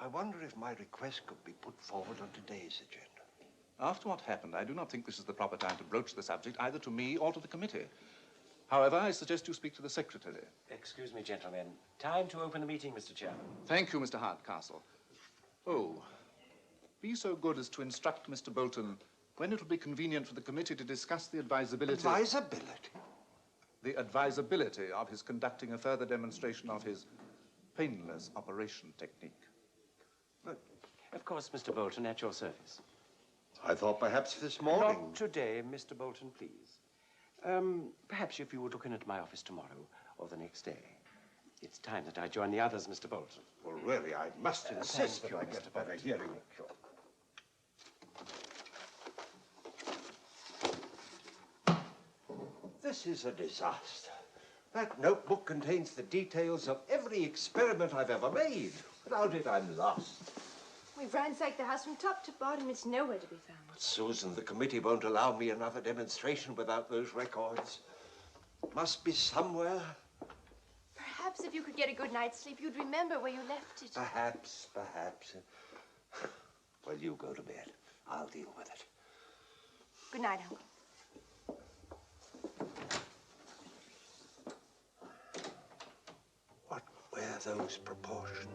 [SPEAKER 4] I wonder if my request could be put forward on today's agenda.
[SPEAKER 6] After what happened, I do not think this is the proper time to broach the subject either to me or to the committee. However, I suggest you speak to the secretary.
[SPEAKER 9] Excuse me, gentlemen. Time to open the meeting, Mr. Chairman.
[SPEAKER 6] Thank you, Mr. Hardcastle. Oh, be so good as to instruct Mr. Bolton when it will be convenient for the committee to discuss the advisability...
[SPEAKER 4] Advisability?
[SPEAKER 6] The advisability of his conducting a further demonstration of his painless operation technique.
[SPEAKER 9] But, of course, Mr. Bolton, at your service.
[SPEAKER 4] I thought perhaps this morning.
[SPEAKER 9] Not today, Mr. Bolton, please. Perhaps if you would look in at my office tomorrow or the next day. It's time that I join the others, Mr. Bolton.
[SPEAKER 4] Well, really, I must insist
[SPEAKER 9] thank
[SPEAKER 4] that I
[SPEAKER 9] you,
[SPEAKER 4] get
[SPEAKER 9] Mr.
[SPEAKER 4] a better
[SPEAKER 9] Bolton.
[SPEAKER 4] hearing. This is a disaster. That notebook contains the details of every experiment I've ever made. Without it, I'm lost.
[SPEAKER 10] We've ransacked the house from top to bottom. It's nowhere to be found.
[SPEAKER 4] But, Susan, the committee won't allow me another demonstration without those records. Must be somewhere.
[SPEAKER 10] Perhaps if you could get a good night's sleep, you'd remember where you left it.
[SPEAKER 4] Perhaps. Well, you go to bed. I'll deal with it.
[SPEAKER 10] Good night, Uncle.
[SPEAKER 4] What were those proportions?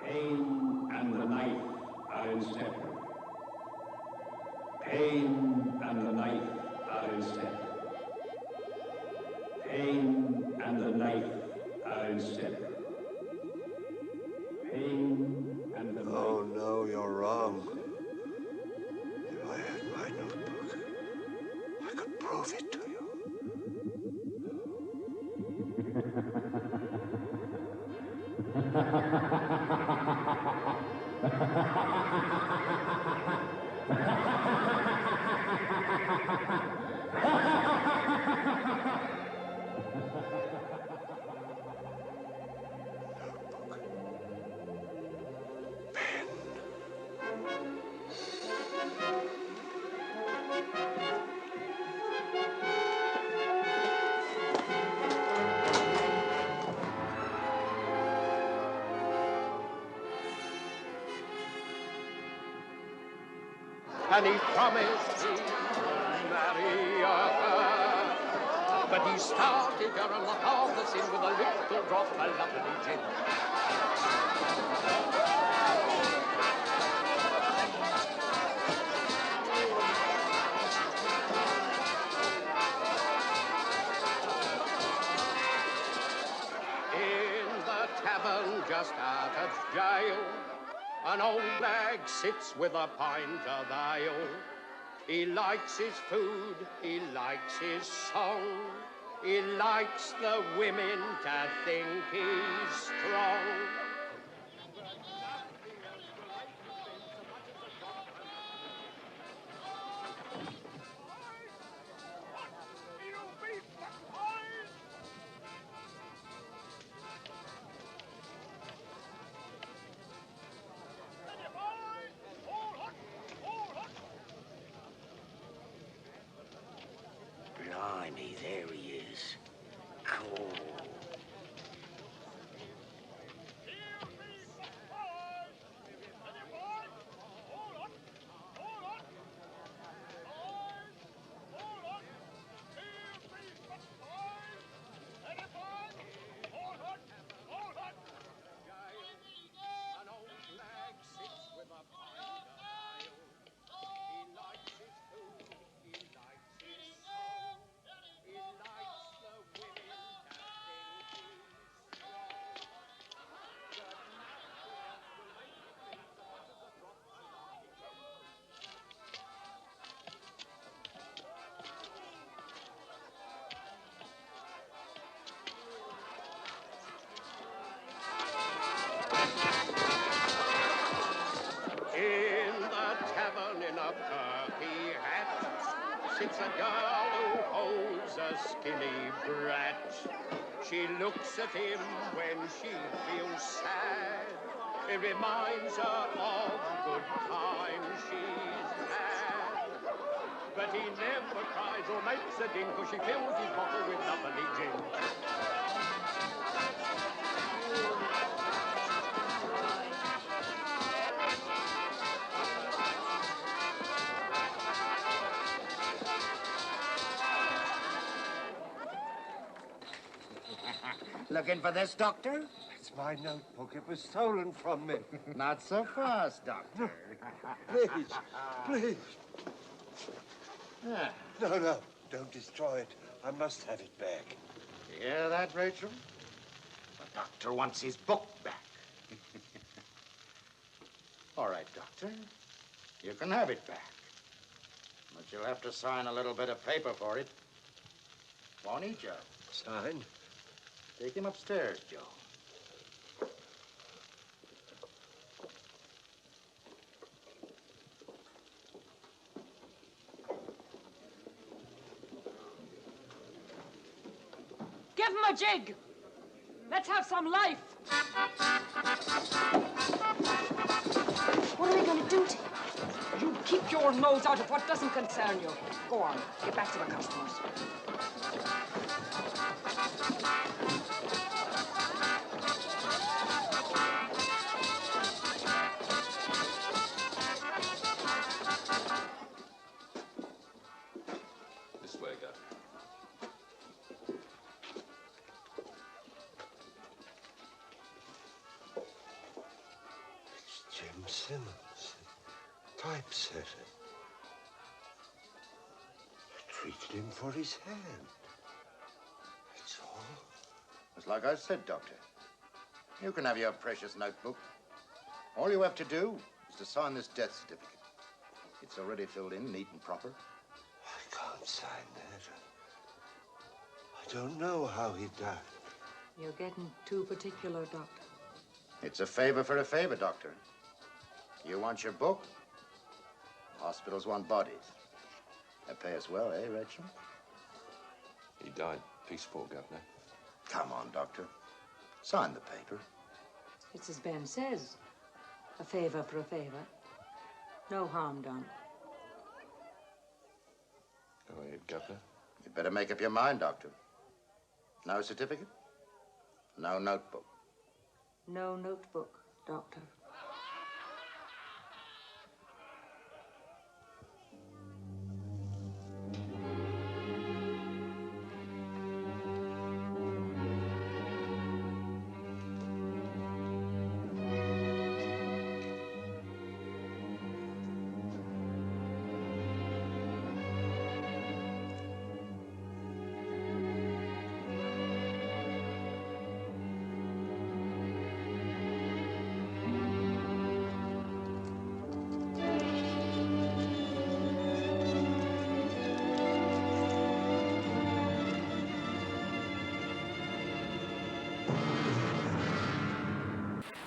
[SPEAKER 11] Pain and the knife are inseparable. Pain and the knife are inseparable. Pain and the knife are inseparable. Pain and the knife...
[SPEAKER 4] Oh, no, you're wrong. If I had my notebook, I could prove it to you.
[SPEAKER 15] And he promised to marry her. But he started her on the half the sin with a little drop of lovely gin. In the tavern just out of jail, an old hag sits with a pint of ale. He likes his food, he likes his song. He likes the women to think he's strong. Blimey, there he is. Cool. silky hat sits a girl who holds a skinny brat. She looks at him when she feels sad. It reminds her of good times she's had. But he never cries or makes a din, 'cause she fills his bottle with lovely gin.
[SPEAKER 8] Looking for this, Doctor?
[SPEAKER 4] It's my notebook. It was stolen from me.
[SPEAKER 8] Not so fast, Doctor.
[SPEAKER 4] Please, please.
[SPEAKER 8] Ah.
[SPEAKER 4] No, don't destroy it. I must have it back.
[SPEAKER 8] You hear that, Rachel? The doctor wants his book back. All right, Doctor. You can have it back. But you'll have to sign a little bit of paper for it. Won't he, Joe?
[SPEAKER 4] Sign?
[SPEAKER 8] Take him upstairs, Joe.
[SPEAKER 3] Give him a jig. Let's have some life. What are we going to do to him? You keep your nose out of what doesn't concern you. Go on, get back to the customers.
[SPEAKER 12] This way, Governor.
[SPEAKER 4] Jim Simmons, typesetter. I treated him for his hand. That's all.
[SPEAKER 8] It's like I said, Doctor. You can have your precious notebook. All you have to do is to sign this death certificate. It's already filled in, neat and proper.
[SPEAKER 4] I can't sign that. I don't know how he died.
[SPEAKER 3] You're getting too particular, Doctor.
[SPEAKER 8] It's a favor for a favor, Doctor. You want your book? Hospitals want bodies. They pay us well, eh, Rachel?
[SPEAKER 12] He died peaceful, Governor.
[SPEAKER 8] Come on, Doctor. Sign the paper.
[SPEAKER 3] It's as Ben says. A favor for a favor. No harm done.
[SPEAKER 12] Go ahead, Governor.
[SPEAKER 8] You better make up your mind, Doctor. No certificate? No notebook.
[SPEAKER 3] No notebook, Doctor.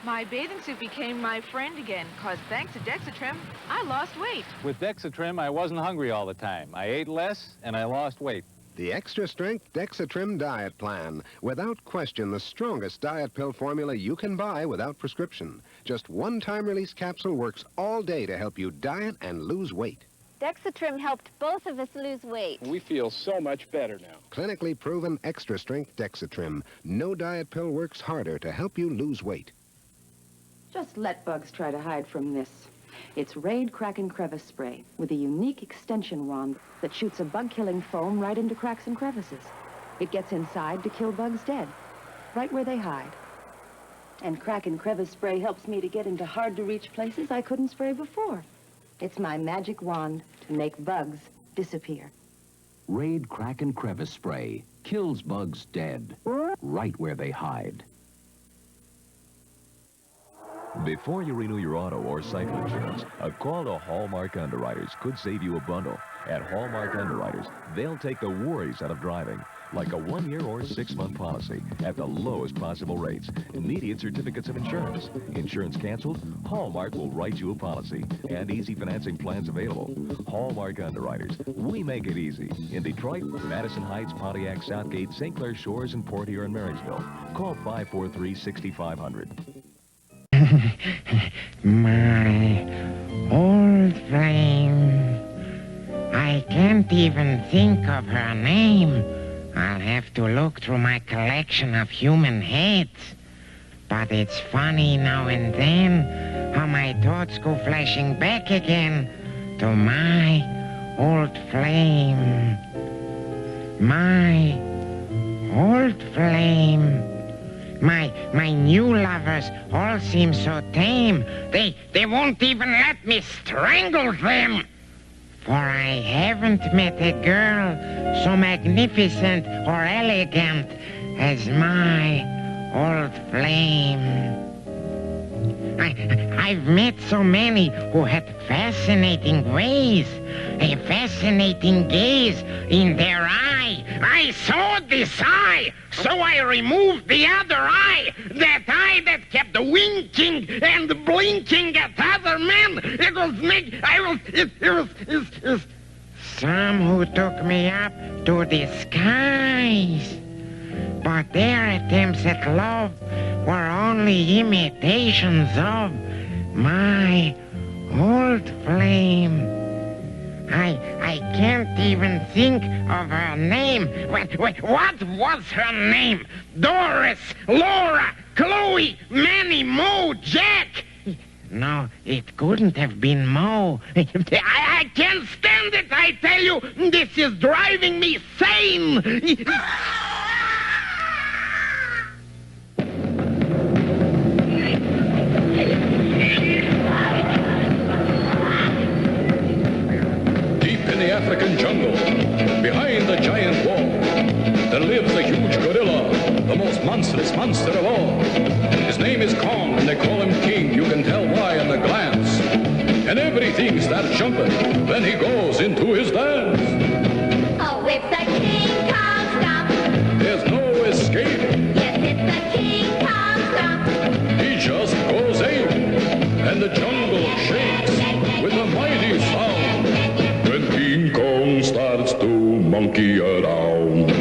[SPEAKER 14] My bathing suit became my friend again, because thanks to Dexatrim, I lost weight.
[SPEAKER 16] With Dexatrim, I wasn't hungry all the time. I ate less, and I lost weight.
[SPEAKER 17] The extra-strength Dexatrim diet plan. Without question, the strongest diet pill formula you can buy without prescription. Just one-time release capsule works all day to help you diet and lose weight.
[SPEAKER 18] Dexatrim helped both of us lose weight.
[SPEAKER 17] We feel so much better now. Clinically proven extra-strength Dexatrim. No diet pill works harder to help you lose weight.
[SPEAKER 19] Just let bugs try to hide from this. It's Raid Crack and Crevice Spray with a unique extension wand that shoots a bug-killing foam right into cracks and crevices. It gets inside to kill bugs dead, right where they hide. And Crack and Crevice Spray helps me to get into hard-to-reach places I couldn't spray before. It's my magic wand to make bugs disappear.
[SPEAKER 22] Raid Crack and Crevice Spray kills bugs dead, right where they hide.
[SPEAKER 13] Before you renew your auto or cycle insurance, a call to Hallmark Underwriters could save you a bundle. At Hallmark Underwriters, they'll take the worries out of driving, like a 1-year or 6-month policy at the lowest possible rates, immediate certificates of insurance. Insurance canceled? Hallmark will write you a policy, and easy financing plans available. Hallmark Underwriters, we make it easy. In Detroit, Madison Heights, Pontiac, Southgate, St. Clair Shores, and Portier and Marysville. Call 543-6500.
[SPEAKER 20] My old flame. I can't even think of her name. I'll have to look through my collection of human heads. But it's funny now and then how my thoughts go flashing back again to my old flame. My old flame. My new lovers all seem so tame. They won't even let me strangle them. For I haven't met a girl so magnificent or elegant as my old flame. I've met so many who had fascinating ways, a fascinating gaze in their eye. I saw this eye, so I removed the other eye, that eye that kept winking and blinking at other men. It was some who took me up to the skies. But their attempts at love were only imitations of my old flame. I can't even think of her name. Wait, what was her name? Doris, Laura, Chloe, Manny, Mo, Jack. No, it couldn't have been Mo. I can't stand it, I tell you. This is driving me sane.
[SPEAKER 11] African jungle, behind the giant wall, there lives a huge gorilla, the most monstrous monster of all. His name is Kong, and they call him King. You can tell why in a glance. And everything starts jumping, then he goes into his dance.
[SPEAKER 21] Oh, it's the King Kong stomp.
[SPEAKER 11] There's no escape.
[SPEAKER 21] Yes, it's the King Kong stomp.
[SPEAKER 11] He just goes ape, and the jungle shakes with a mighty sound. When King Kong starts to monkey around.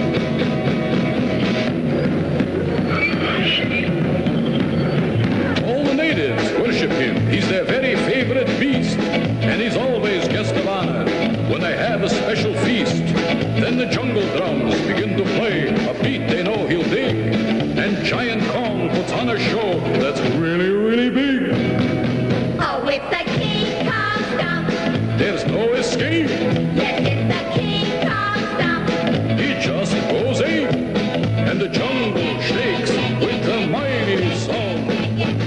[SPEAKER 11] All the natives worship him. He's their very favorite beast, and he's always guest of honor when they have a special feast. Then the jungle drums begin to play a beat they know he'll dig, and Giant Kong puts on a show that's really, really big.
[SPEAKER 21] Oh, it's the King Kong stomp.
[SPEAKER 11] There's no escape.
[SPEAKER 21] Yes, it's the King Kong stomp.
[SPEAKER 11] He just goes ape, and the jungle shakes with a mighty sound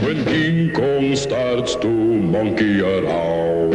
[SPEAKER 11] when King Kong starts to monkey around.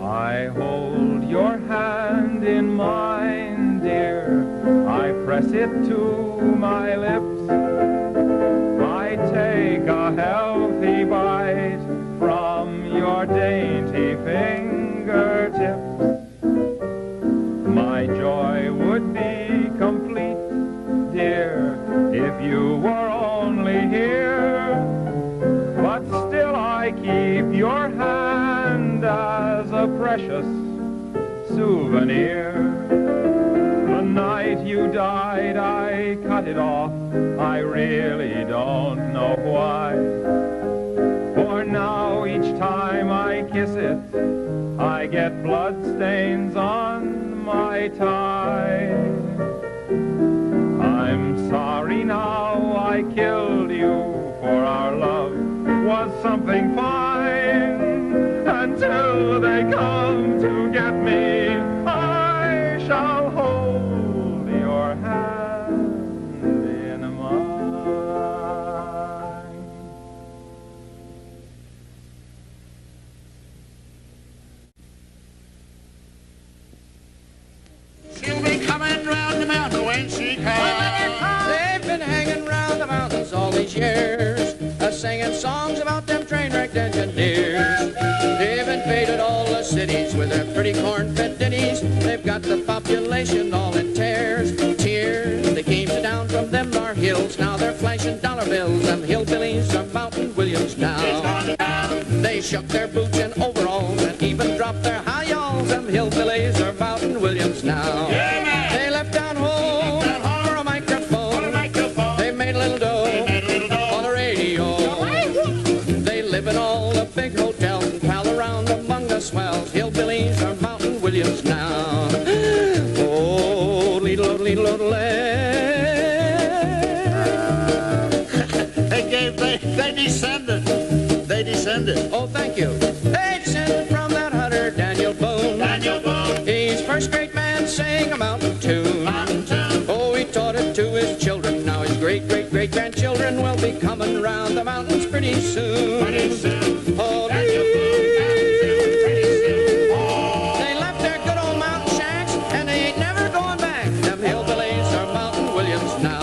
[SPEAKER 1] I hold your hand in mine, dear. I press it to my lips. I take a healthy bite from your dainty fingertips. My joy would be complete, dear, if you were only here. But still I keep your hand as a precious souvenir. The night you died, I cut it off. I really don't know why. For now, each time I kiss it, I get blood stains on my tie. I'm sorry now I killed you, for our love was something fine. Until they come to get me, I shall hold your hand in mine.
[SPEAKER 15] She'll be coming round the mountain when she comes. They've been hanging round the mountains all these years, singing songs about them train-wrecked engineers. They've invaded all the cities with their pretty corn-fed ditties. They've got the population all in tears. They came down from them our hills. Now they're flashing dollar bills. Them hillbillies are Mountain Williams now. They shook their boots and overalls and even dropped their high yalls. Them hillbillies are Mountain Williams now. They left down home for a microphone. They made a little dough on the radio. They live in all the big hotels and pal around among the swells. Hillbillies are Mountain Williams now. Oh, little They descended. They descended. Oh, thank you. They descended from that hunter, Daniel Boone. Daniel Boone. He's first great man sang a mountain tune. Mountain tune. Oh, he taught it to his children. Now his great-great-great-grandchildren will be coming round the mountains pretty soon. Pretty soon. Oh, Daniel Boone, pretty soon. Oh. They left their good old mountain shacks, and they ain't never going back. Them hillbillies are Mountain Williams now.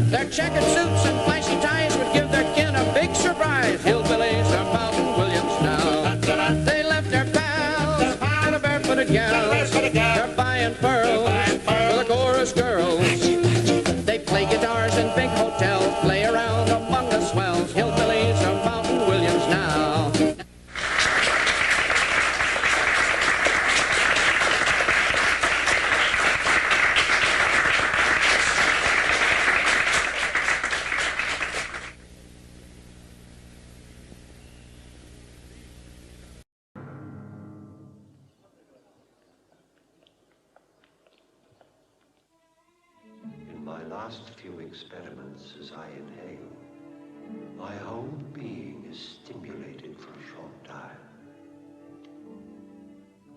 [SPEAKER 15] Their checkered suits and flashy ties would give their kin a big surprise. Hillbillies are Mountain Williams now. They left their pals and a barefooted gals. They're buying pearls for the chorus girls. They play guitars in big hotels, play around among the swells. Hillbillies are Mountain Williams now.
[SPEAKER 4] In my last few experiments as I inhale, my whole being is stimulated for a short time.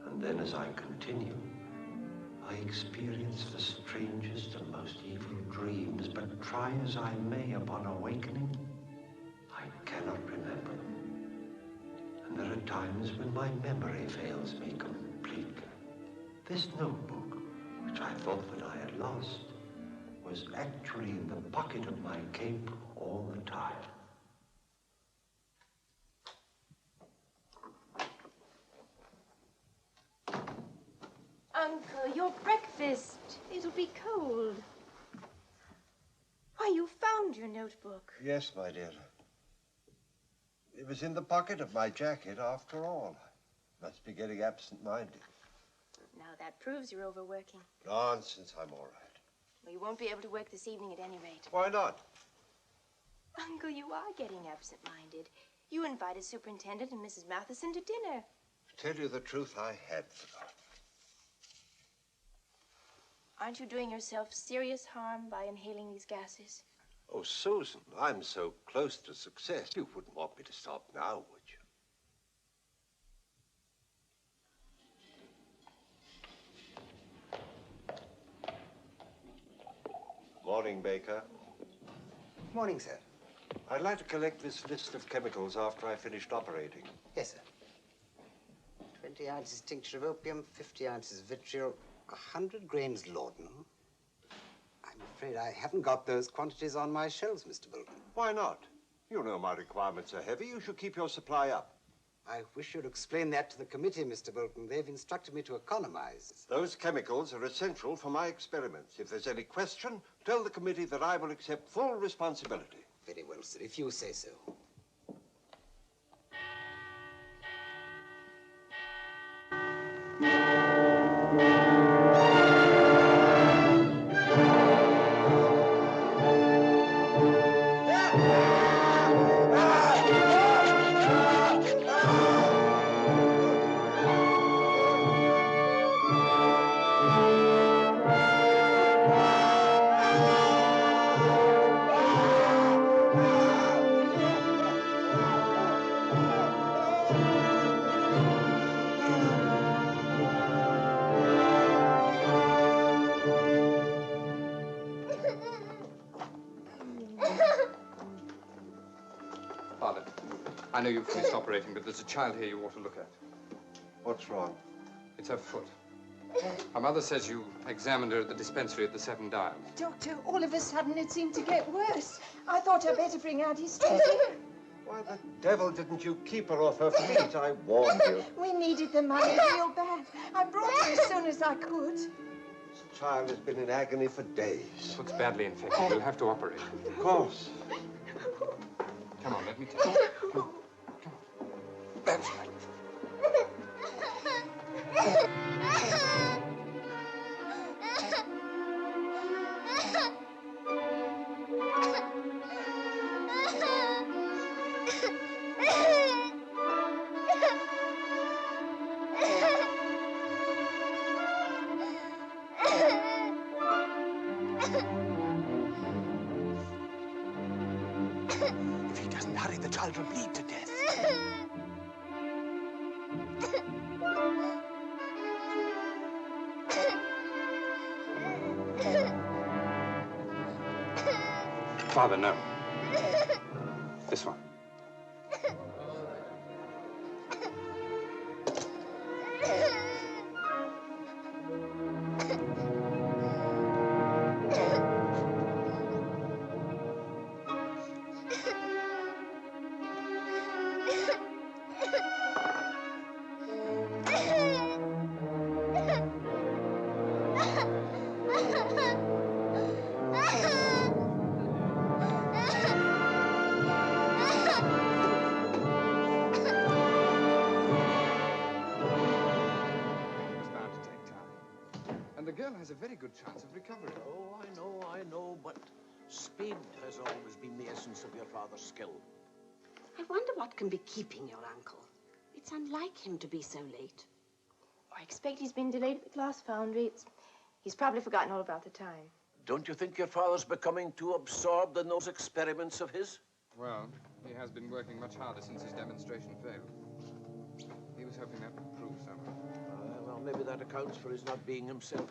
[SPEAKER 4] And then as I continue, I experience the strangest and most evil dreams, but try as I may upon awakening, I cannot remember them. And there are times when my memory fails me completely. This notebook, which I thought that I had lost, was actually in the pocket of my cape all the time.
[SPEAKER 10] Uncle, your breakfast. It'll be cold. Why, you found your notebook.
[SPEAKER 4] Yes, my dear. It was in the pocket of my jacket after all. Must be getting absent-minded.
[SPEAKER 10] Now, that proves you're overworking.
[SPEAKER 4] Nonsense, I'm all right.
[SPEAKER 10] Well, you won't be able to work this evening at any rate.
[SPEAKER 4] Why not?
[SPEAKER 10] Uncle, you are getting absent-minded. You invited Superintendent and Mrs. Matheson to dinner.
[SPEAKER 4] To tell you the truth, I had forgotten.
[SPEAKER 10] Aren't you doing yourself serious harm by inhaling these gases?
[SPEAKER 4] Oh, Susan, I'm so close to success. You wouldn't want me to stop now, would you? Morning, Baker.
[SPEAKER 2] Morning, sir.
[SPEAKER 4] I'd like to collect this list of chemicals after I finished operating.
[SPEAKER 2] Yes, sir. 20 ounces tincture of opium, 50 ounces vitriol, 100 grains laudanum. I'm afraid I haven't got those quantities on my shelves, Mr. Bolton.
[SPEAKER 4] Why not? You know my requirements are heavy. You should keep your supply up.
[SPEAKER 2] I wish you'd explain that to the committee, Mr. Bolton. They've instructed me to economize.
[SPEAKER 4] Those chemicals are essential for my experiments. If there's any question, tell the committee that I will accept full responsibility.
[SPEAKER 2] Very well, sir, if you say so.
[SPEAKER 7] Father, I know you've finished operating, but there's a child here you ought to look at.
[SPEAKER 4] What's wrong?
[SPEAKER 7] It's her foot. Her mother says you examined her at the dispensary at the 7 Dials.
[SPEAKER 23] Doctor, all of a sudden it seemed to get worse. I thought I'd better bring Auntie straight in.
[SPEAKER 4] Why the devil didn't you keep her off her feet? I warned you.
[SPEAKER 23] We needed the money real bad. I brought her as soon as I could.
[SPEAKER 4] This child has been in agony for days.
[SPEAKER 7] Foot's badly infected. We'll have to operate.
[SPEAKER 4] Of course.
[SPEAKER 7] Come on, let me take you. Come on. That's right.
[SPEAKER 2] If he doesn't hurry, the child will bleed to death.
[SPEAKER 7] Father, no. This one. The girl has a very good chance of recovery.
[SPEAKER 24] Oh, I know, but speed has always been the essence of your father's skill.
[SPEAKER 25] I wonder what can be keeping your uncle. It's unlike him to be so late.
[SPEAKER 10] I expect he's been delayed at the glass foundry. He's probably forgotten all about the time.
[SPEAKER 24] Don't you think your father's becoming too absorbed in those experiments of his?
[SPEAKER 7] Well, he has been working much harder since his demonstration failed. He was hoping that would prove something.
[SPEAKER 24] Well, maybe that accounts for his not being himself.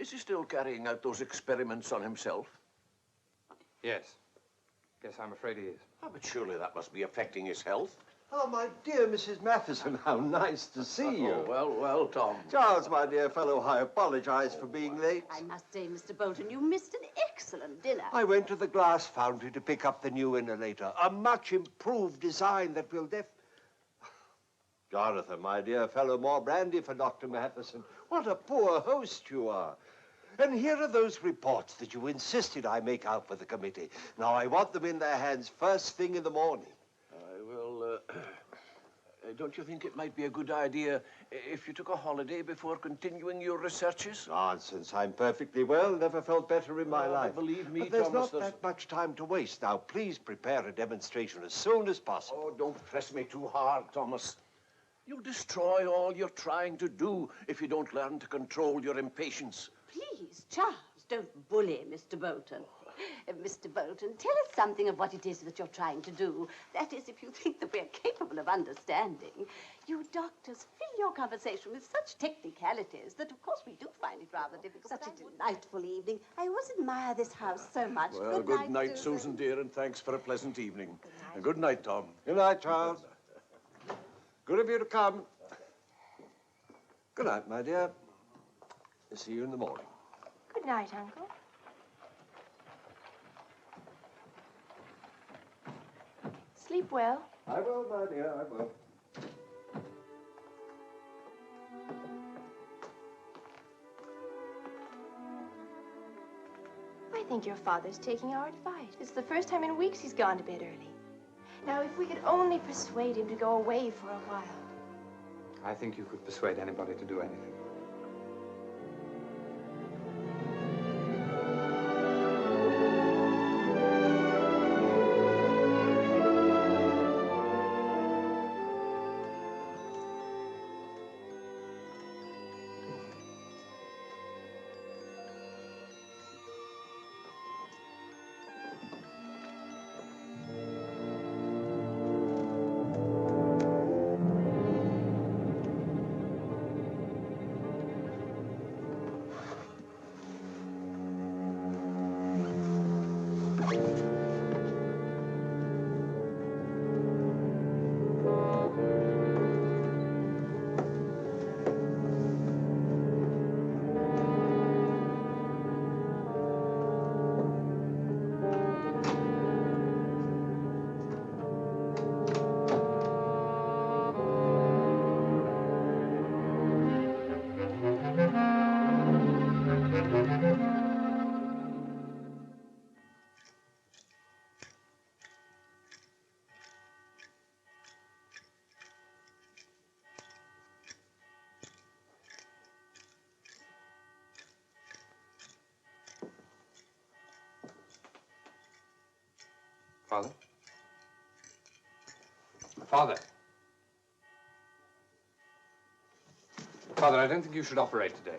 [SPEAKER 24] Is he still carrying out those experiments on himself?
[SPEAKER 7] Yes. Yes, I'm afraid he is.
[SPEAKER 24] Oh, but surely that must be affecting his health.
[SPEAKER 4] Oh, my dear Mrs. Matheson, how nice to see you.
[SPEAKER 24] Oh, well, well, Tom.
[SPEAKER 4] Charles, my dear fellow, I apologize for being late.
[SPEAKER 25] I must say, Mr. Bolton, you missed an excellent dinner.
[SPEAKER 4] I went to the glass foundry to pick up the new inhalator, a much improved design that will Jonathan, my dear fellow, more brandy for Dr. Matheson. What a poor host you are. And here are those reports that you insisted I make out for the committee. Now, I want them in their hands first thing in the morning.
[SPEAKER 24] Don't you think it might be a good idea if you took a holiday before continuing your researches?
[SPEAKER 4] Nonsense. I'm perfectly well. Never felt better in my life.
[SPEAKER 24] Believe me,
[SPEAKER 4] but there's
[SPEAKER 24] Thomas,
[SPEAKER 4] not that much time to waste. Now, please prepare a demonstration as soon as possible.
[SPEAKER 24] Oh, don't press me too hard, Thomas. You'll destroy all you're trying to do if you don't learn to control your impatience.
[SPEAKER 25] Please, Charles, don't bully Mr. Bolton. Mr. Bolton, tell us something of what it is that you're trying to do. That is, if you think that we're capable of understanding. You doctors fill your conversation with such technicalities that, of course, we do find it rather difficult. Such a delightful evening. I always admire this house so much.
[SPEAKER 24] Well, good night, Susan, dear, and thanks for a pleasant evening. And good night, Tom.
[SPEAKER 4] Good night, Charles. Good of you to come. Good night, my dear. See you in the morning.
[SPEAKER 10] Good night, Uncle. Sleep well.
[SPEAKER 4] I will, my dear, I will.
[SPEAKER 10] I think your father's taking our advice. It's the first time in weeks he's gone to bed early. Now, if we could only persuade him to go away for a while.
[SPEAKER 7] I think you could persuade anybody to do anything. Father? Father? Father, I don't think you should operate today.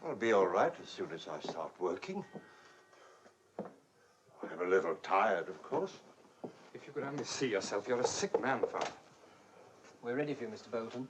[SPEAKER 4] I'll be all right as soon as I start working. I'm a little tired, of course.
[SPEAKER 7] If you could only see yourself, you're a sick man, Father.
[SPEAKER 5] We're ready for you, Mr. Bolton.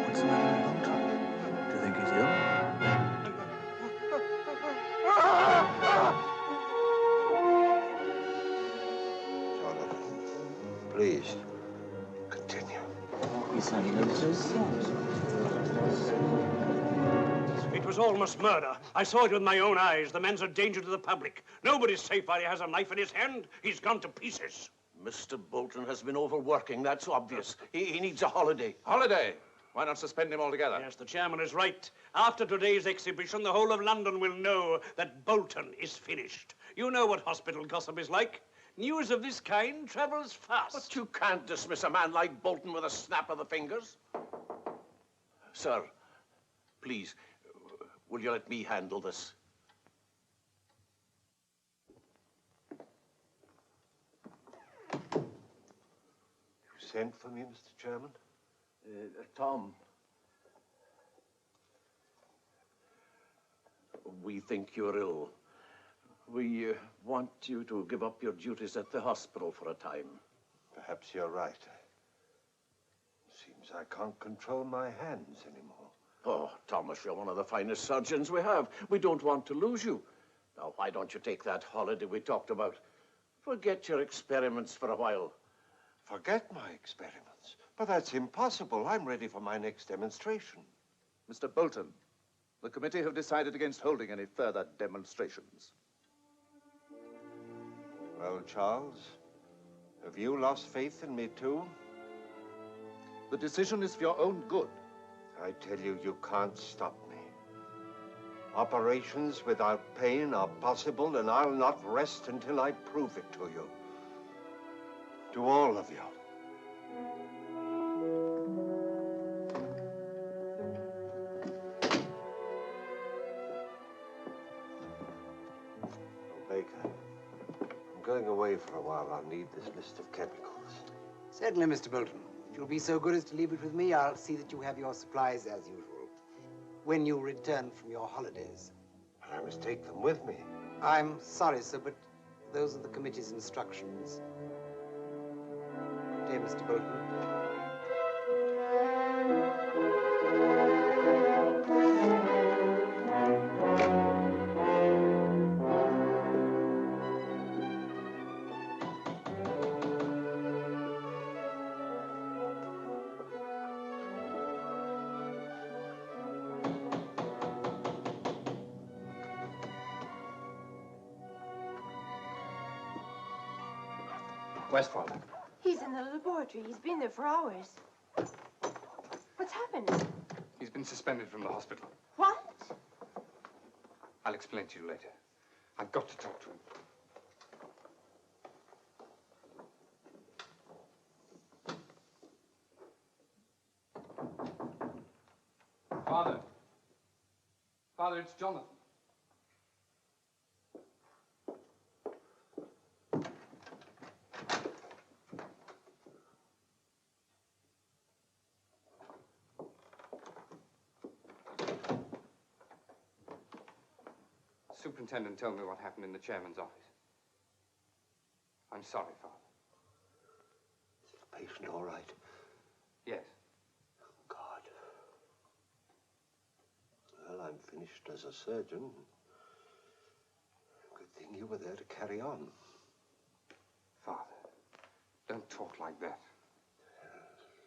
[SPEAKER 24] What's the matter with Bolton? Do you think he's ill?
[SPEAKER 4] Jonathan, please, continue.
[SPEAKER 24] It was almost murder. I saw it with my own eyes. The man's a danger to the public. Nobody's safe while he has a knife in his hand. He's gone to pieces. Mr. Bolton has been overworking, that's obvious. He needs a holiday.
[SPEAKER 7] Holiday? Why not suspend him altogether?
[SPEAKER 24] Yes, the chairman is right. After today's exhibition, the whole of London will know that Bolton is finished. You know what hospital gossip is like. News of this kind travels fast.
[SPEAKER 15] But you can't dismiss a man like Bolton with a snap of the fingers. Sir, please, will you let me handle this?
[SPEAKER 4] You sent for me, Mr. Chairman?
[SPEAKER 15] Tom. We think you're ill. We want you to give up your duties at the hospital for a time.
[SPEAKER 4] Perhaps you're right. Seems I can't control my hands anymore.
[SPEAKER 15] Oh, Thomas, you're one of the finest surgeons we have. We don't want to lose you. Now, why don't you take that holiday we talked about? Forget your experiments for a while.
[SPEAKER 4] Forget my experiments? But that's impossible. I'm ready for my next demonstration.
[SPEAKER 3] Mr. Bolton, the committee have decided against holding any further demonstrations.
[SPEAKER 4] Well, Charles, have you lost faith in me too?
[SPEAKER 3] The decision is for your own good.
[SPEAKER 4] I tell you, you can't stop me. Operations without pain are possible, and I'll not rest until I prove it to you. To all of you. Going away for a while, I'll need this list of chemicals.
[SPEAKER 2] Certainly, Mr. Bolton. If you'll be so good as to leave it with me, I'll see that you have your supplies as usual when you return from your holidays.
[SPEAKER 4] I must take them with me.
[SPEAKER 2] I'm sorry, sir, but those are the committee's instructions. Good day, Mr. Bolton.
[SPEAKER 7] Where's Father?
[SPEAKER 10] He's in the laboratory. He's been there for hours. What's happened?
[SPEAKER 7] He's been suspended from the hospital.
[SPEAKER 10] What?
[SPEAKER 7] I'll explain to you later. I've got to talk to him. Father. Father, it's Jonathan. Superintendent told me what happened in the chairman's office. I'm sorry, Father.
[SPEAKER 4] Is the patient all right?
[SPEAKER 7] Yes.
[SPEAKER 4] God. Well, I'm finished as a surgeon. Good thing you were there to carry on.
[SPEAKER 7] Father, don't talk like that.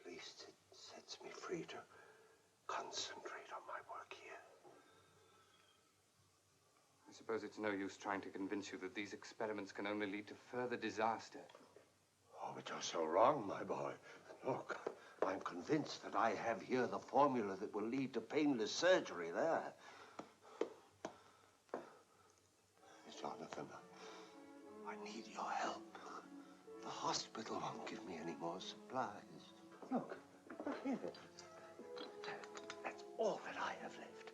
[SPEAKER 4] At least it sets me free to concentrate on my work here.
[SPEAKER 7] I suppose it's no use trying to convince you that these experiments can only lead to further disaster.
[SPEAKER 4] Oh, but you're so wrong, my boy. Look, I'm convinced that I have here the formula that will lead to painless surgery there. Jonathan, I need your help. The hospital won't give me any more supplies. Look here. That's all that I have left.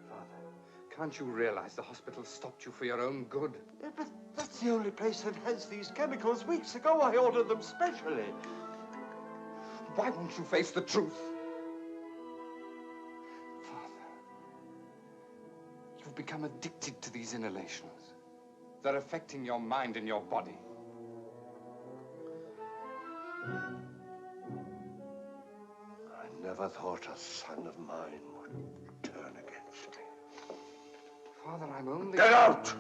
[SPEAKER 7] Father, can't you realize the hospital stopped you for your own good?
[SPEAKER 4] Yeah, but that's the only place that has these chemicals. Weeks ago, I ordered them specially.
[SPEAKER 7] Why won't you face the truth? Father, you've become addicted to these inhalations. They're affecting your mind and your body.
[SPEAKER 4] I never thought a son of mine would turn against me.
[SPEAKER 7] Father, I'm only...
[SPEAKER 4] Get out!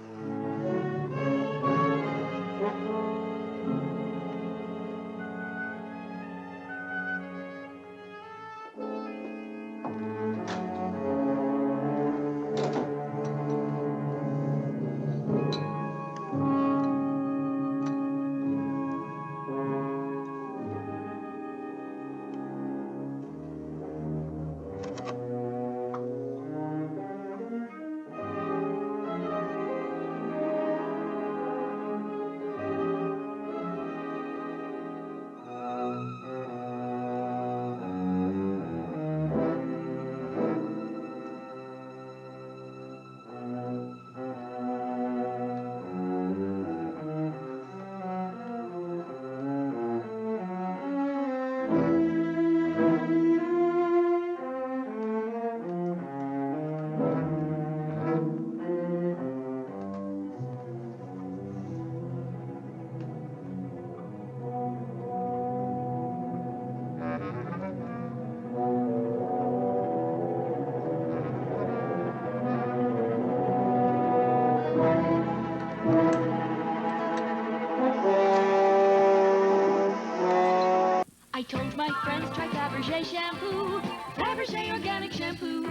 [SPEAKER 6] I told my friends try Fabergé shampoo, Fabergé organic shampoo.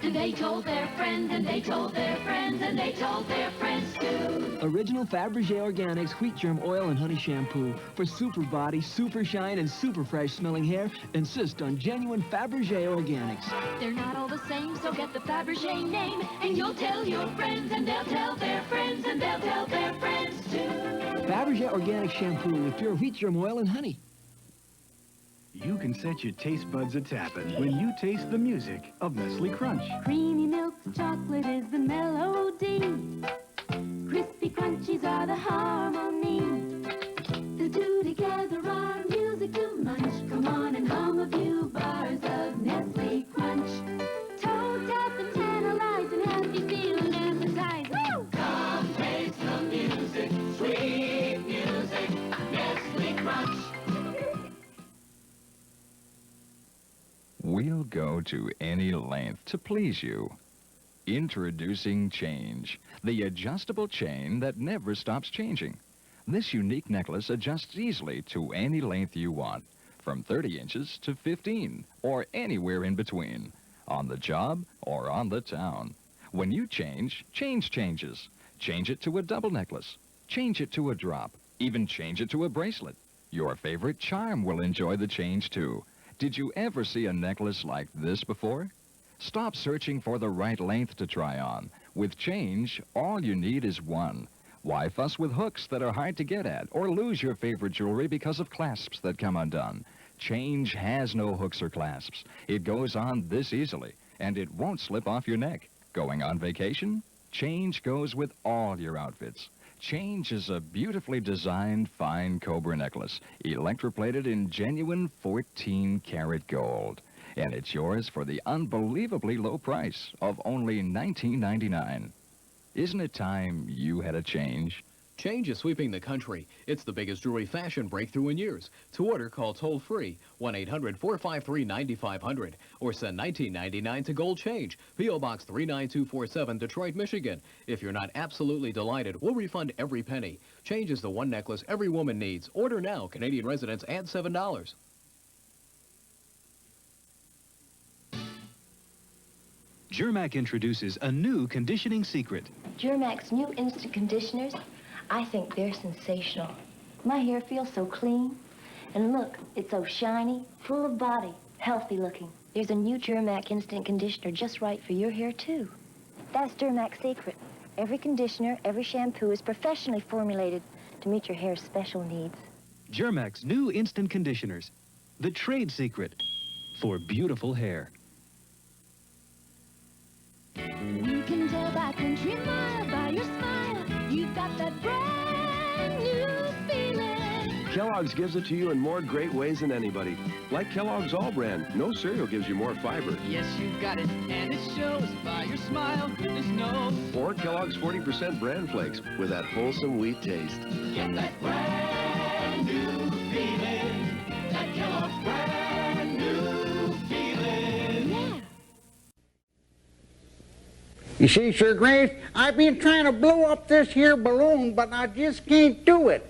[SPEAKER 6] And they told their friends, and they told their friends, and they told their friends too.
[SPEAKER 8] Original Fabergé Organics Wheat Germ Oil and Honey Shampoo. For super body, super shine, and super fresh smelling hair, insist on genuine Fabergé Organics.
[SPEAKER 6] They're not all the same, so get the Fabergé name, and you'll tell your friends, and they'll tell their friends, and they'll tell their friends too.
[SPEAKER 8] Fabergé Organic Shampoo with pure wheat germ oil and honey.
[SPEAKER 9] You can set your taste buds a-tapping when you taste the music of Nestle Crunch.
[SPEAKER 6] Creamy milk chocolate is the melody. Crispy crunchies are the harmony. The two together are music to munch. Come on and hum a few bars of Nestle Crunch. Toe tap and tantalize and happy feeling appetizing. Woo! Come taste the music, sweet music, Nestle Crunch.
[SPEAKER 12] We'll go to any length to please you. Introducing Change, the adjustable chain that never stops changing. This unique necklace adjusts easily to any length you want, from 30 inches to 15, or anywhere in between, on the job or on the town. When you change, change changes. Change it to a double necklace. Change it to a drop. Even change it to a bracelet. Your favorite charm will enjoy the change too. Did you ever see a necklace like this before? Stop searching for the right length to try on. With Change, all you need is one. Why fuss with hooks that are hard to get at or lose your favorite jewelry because of clasps that come undone? Change has no hooks or clasps. It goes on this easily, and it won't slip off your neck. Going on vacation? Change goes with all your outfits. Change is a beautifully designed fine cobra necklace, electroplated in genuine 14-karat gold. And it's yours for the unbelievably low price of only $19.99. Isn't it time you had a change?
[SPEAKER 14] Change is sweeping the country. It's the biggest jewelry fashion breakthrough in years. To order, call toll-free 1-800-453-9500 or send $19.99 to Gold Change, P.O. Box 39247, Detroit, Michigan. If you're not absolutely delighted, we'll refund every penny. Change is the one necklace every woman needs. Order now. Canadian residents add $7.
[SPEAKER 26] Germac introduces a new conditioning secret.
[SPEAKER 27] Germac's new instant conditioners, I think they're sensational. My hair feels so clean. And look, it's so shiny, full of body, healthy looking. There's a new Germac instant conditioner just right for your hair, too. That's Germac's secret. Every conditioner, every shampoo is professionally formulated to meet your hair's special needs.
[SPEAKER 26] Germac's new instant conditioners. The trade secret for beautiful hair.
[SPEAKER 6] You can tell by country mile, by your smile, you've got that brand new feeling.
[SPEAKER 28] Kellogg's gives it to you in more great ways than anybody. Like Kellogg's All Brand, no cereal gives you more fiber.
[SPEAKER 29] Yes, you've got it, and it shows by your smile, goodness knows.
[SPEAKER 28] Or Kellogg's 40% Bran Flakes with that wholesome wheat taste.
[SPEAKER 29] Get that brand new feeling, that Kellogg's brand new feeling.
[SPEAKER 6] Yeah.
[SPEAKER 30] You see, Sir Graves, I've been trying to blow up this here balloon, but I just can't do it.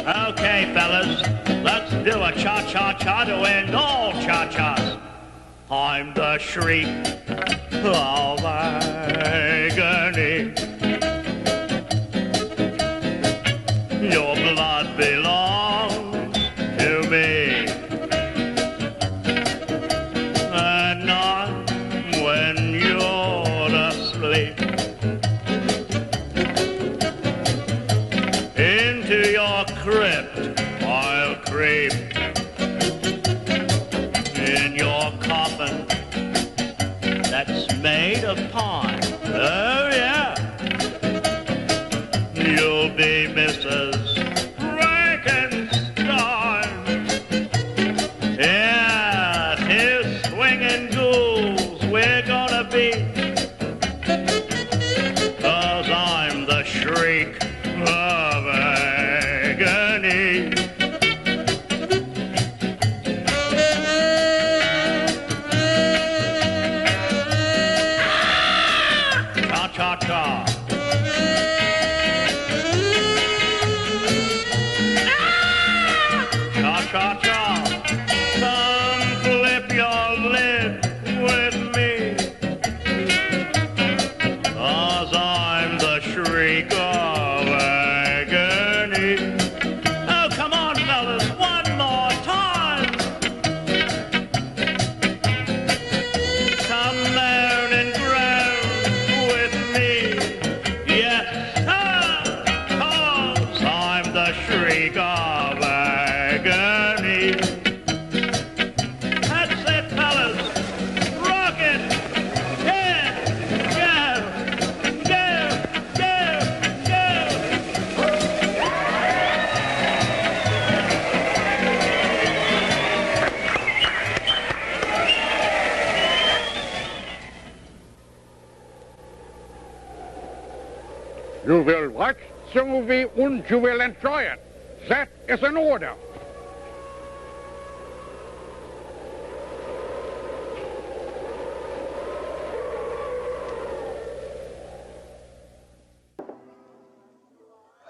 [SPEAKER 31] Okay, fellas, let's do a cha-cha-cha to end all cha-chas. I'm the shriek of agony. Your blood belongs to me. At night when you're asleep, into your crypt I'll creep. coffin that's made of pine. Oh, yeah. You'll be Mrs. Frankenstein. Yeah, here's swinging ghouls we're gonna be. 'Cause I'm the shriek of agony. Cha-cha-cha. Cha-cha-cha. Come flip your lid with me. 'Cause I'm the shriek of agony. Oh, come on, fellas, one more time. Come down and groan with me. Yes, sir, 'cause I'm the shriek of agony. That's it, fellas. Rock it. Yeah. Go. Go. Go. Go.
[SPEAKER 30] You will watch the movie and you will enjoy it. That is an order.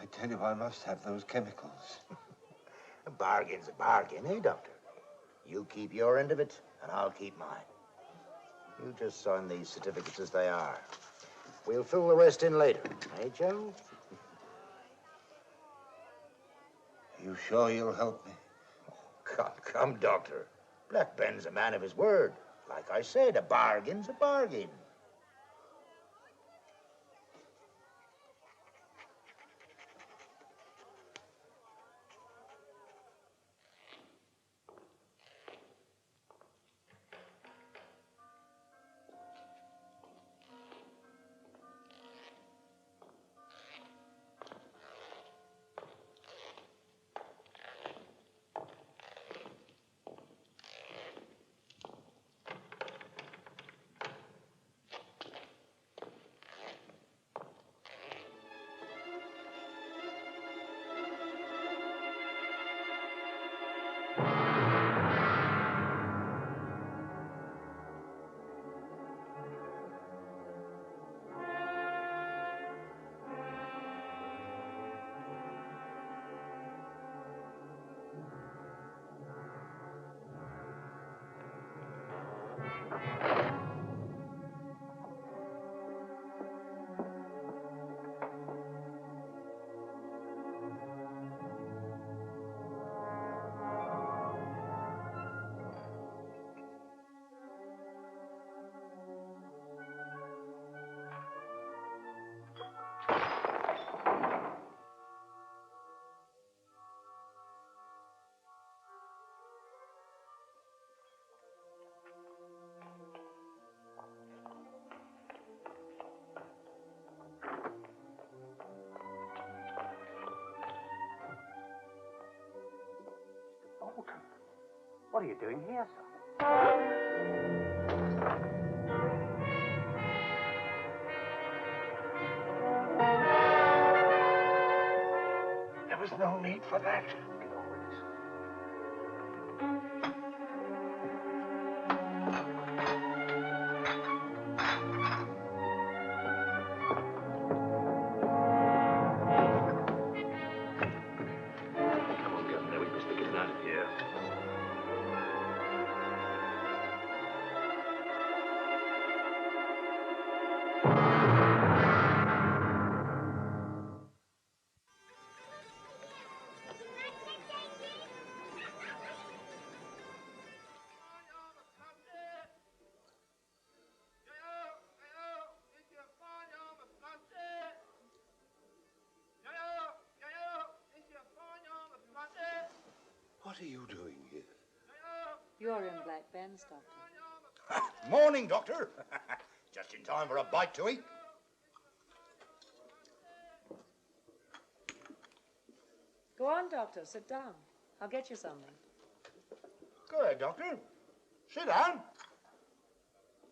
[SPEAKER 4] I tell you, I must have those chemicals.
[SPEAKER 1] A bargain's a bargain, eh, Doctor? You keep your end of it, and I'll keep mine. You just sign these certificates as they are. We'll fill the rest in later, eh, Joe?
[SPEAKER 4] You sure you'll help me?
[SPEAKER 1] Come, Doctor. Black Ben's a man of his word. Like I said, a bargain's a bargain.
[SPEAKER 11] What are you doing here, sir?
[SPEAKER 30] There was no need for that.
[SPEAKER 24] Come on, Governor, we must be getting out of here.
[SPEAKER 4] What are you doing here?
[SPEAKER 13] You're in Black Ben's, Doctor.
[SPEAKER 1] Morning, Doctor. Just in time for a bite to eat.
[SPEAKER 11] Go on, Doctor. Sit down. I'll get you something.
[SPEAKER 1] Go ahead, Doctor. Sit down.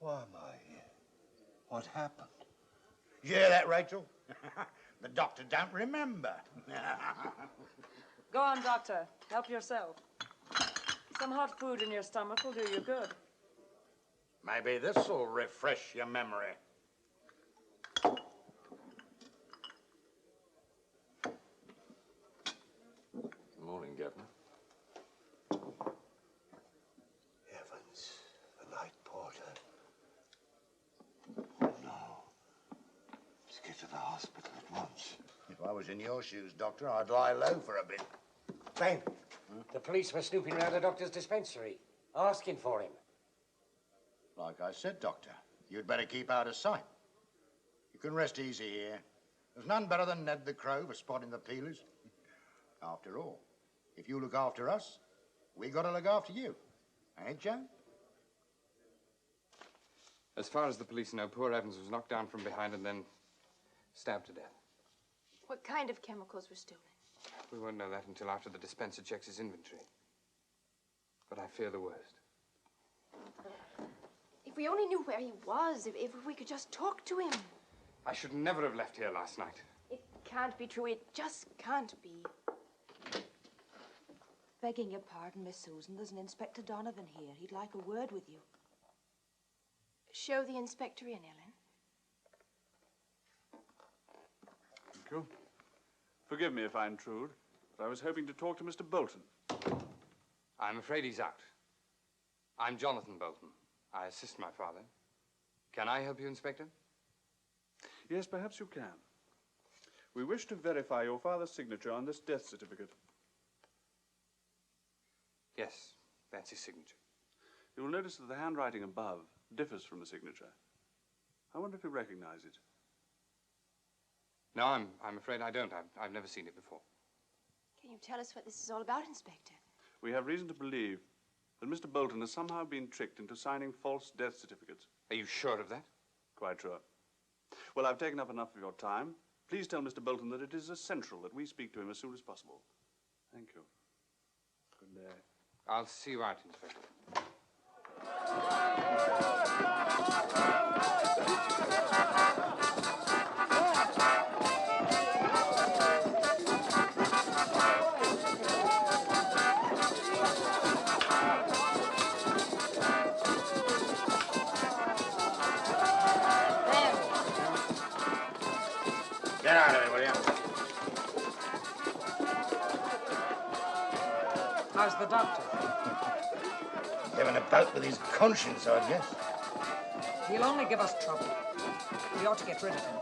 [SPEAKER 4] Why am I here? What happened?
[SPEAKER 1] You hear that, Rachel? The doctor don't remember.
[SPEAKER 11] Go on, Doctor. Help yourself. Some hot food in your stomach will do you good.
[SPEAKER 1] Maybe this'll refresh your memory.
[SPEAKER 13] Morning, Governor.
[SPEAKER 4] Heavens, the night porter. Oh, no. Let's get to the hospital at once.
[SPEAKER 1] If I was in your shoes, Doctor, I'd lie low for a bit.
[SPEAKER 16] Ben, the police were snooping around the doctor's dispensary, asking for him.
[SPEAKER 1] Like I said, Doctor, you'd better keep out of sight. You can rest easy here. There's none better than Ned the Crow for spotting the peelers. After all, if you look after us, we gotta look after you. Ain't Joe?
[SPEAKER 7] As far as the police know, poor Evans was knocked down from behind and then stabbed to death.
[SPEAKER 10] What kind of chemicals were stolen?
[SPEAKER 7] We won't know that until after the dispenser checks his inventory. But I fear the worst.
[SPEAKER 10] If we only knew where he was, if we could just talk to him.
[SPEAKER 7] I should never have left here last night.
[SPEAKER 10] It can't be true. It just can't be.
[SPEAKER 17] Begging your pardon, Miss Susan, there's an Inspector Donovan here. He'd like a word with you.
[SPEAKER 10] Show the inspector in, Ellen.
[SPEAKER 18] Thank you. Forgive me if I intrude, but I was hoping to talk to Mr. Bolton.
[SPEAKER 7] I'm afraid he's out. I'm Jonathan Bolton. I assist my father. Can I help you, Inspector?
[SPEAKER 18] Yes, perhaps you can. We wish to verify your father's signature on this death certificate.
[SPEAKER 7] Yes, that's his signature.
[SPEAKER 18] You will notice that the handwriting above differs from the signature. I wonder if you recognize it.
[SPEAKER 7] No, I'm afraid I don't. I've never seen it before.
[SPEAKER 10] Can you tell us what this is all about, Inspector?
[SPEAKER 18] We have reason to believe that Mr. Bolton has somehow been tricked into signing false death certificates.
[SPEAKER 7] Are you sure of that?
[SPEAKER 18] Quite sure. Well, I've taken up enough of your time. Please tell Mr. Bolton that it is essential that we speak to him as soon as possible. Thank you. Good day.
[SPEAKER 7] I'll see you out, Inspector.
[SPEAKER 1] Get out of it, will you?
[SPEAKER 11] How's the doctor?
[SPEAKER 1] Having a bout with his conscience, I guess.
[SPEAKER 11] He'll only give us trouble. We ought to get rid of him.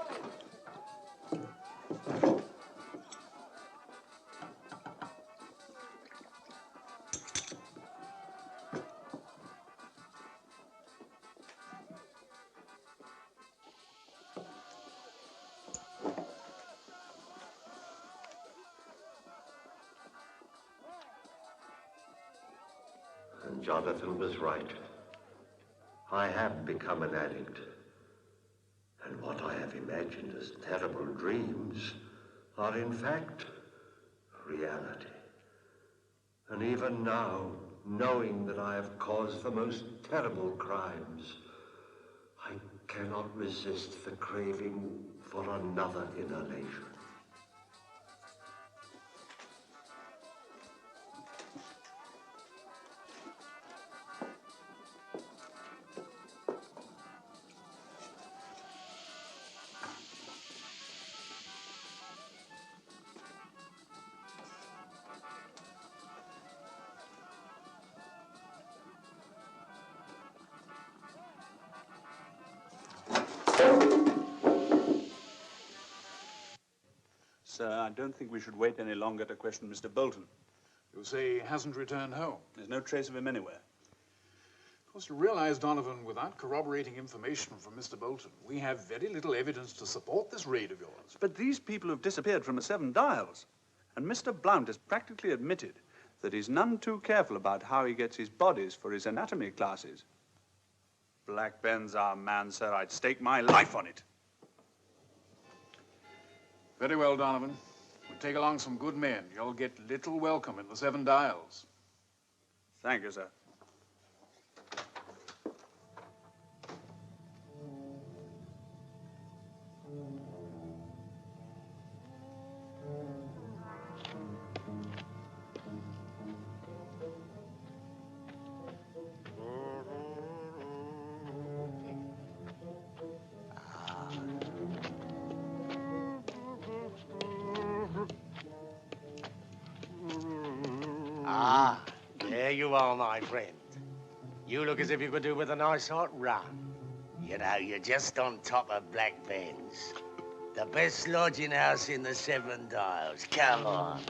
[SPEAKER 4] And Jonathan was right. I have become an addict. And what I have imagined as terrible dreams are in fact reality. And even now, knowing that I have caused the most terrible crimes, I cannot resist the craving for another inhalation.
[SPEAKER 18] Sir, I don't think we should wait any longer to question Mr. Bolton.
[SPEAKER 19] You say he hasn't returned home?
[SPEAKER 18] There's no trace of him anywhere.
[SPEAKER 19] Of course, you realize, Donovan, without corroborating information from Mr. Bolton, we have very little evidence to support this raid of yours.
[SPEAKER 18] But these people have disappeared from the Seven Dials. And Mr. Blount has practically admitted that he's none too careful about how he gets his bodies for his anatomy classes. Black Ben's our man, sir. I'd stake my life on it.
[SPEAKER 19] Very well, Donovan. We'll take along some good men. You'll get little welcome in the Seven Dials.
[SPEAKER 18] Thank you, sir.
[SPEAKER 16] Ah, there you are, my friend. You look as if you could do with a nice hot run. You know, you're just on top of Black Ben's. The best lodging house in the Seven Dials. Come on.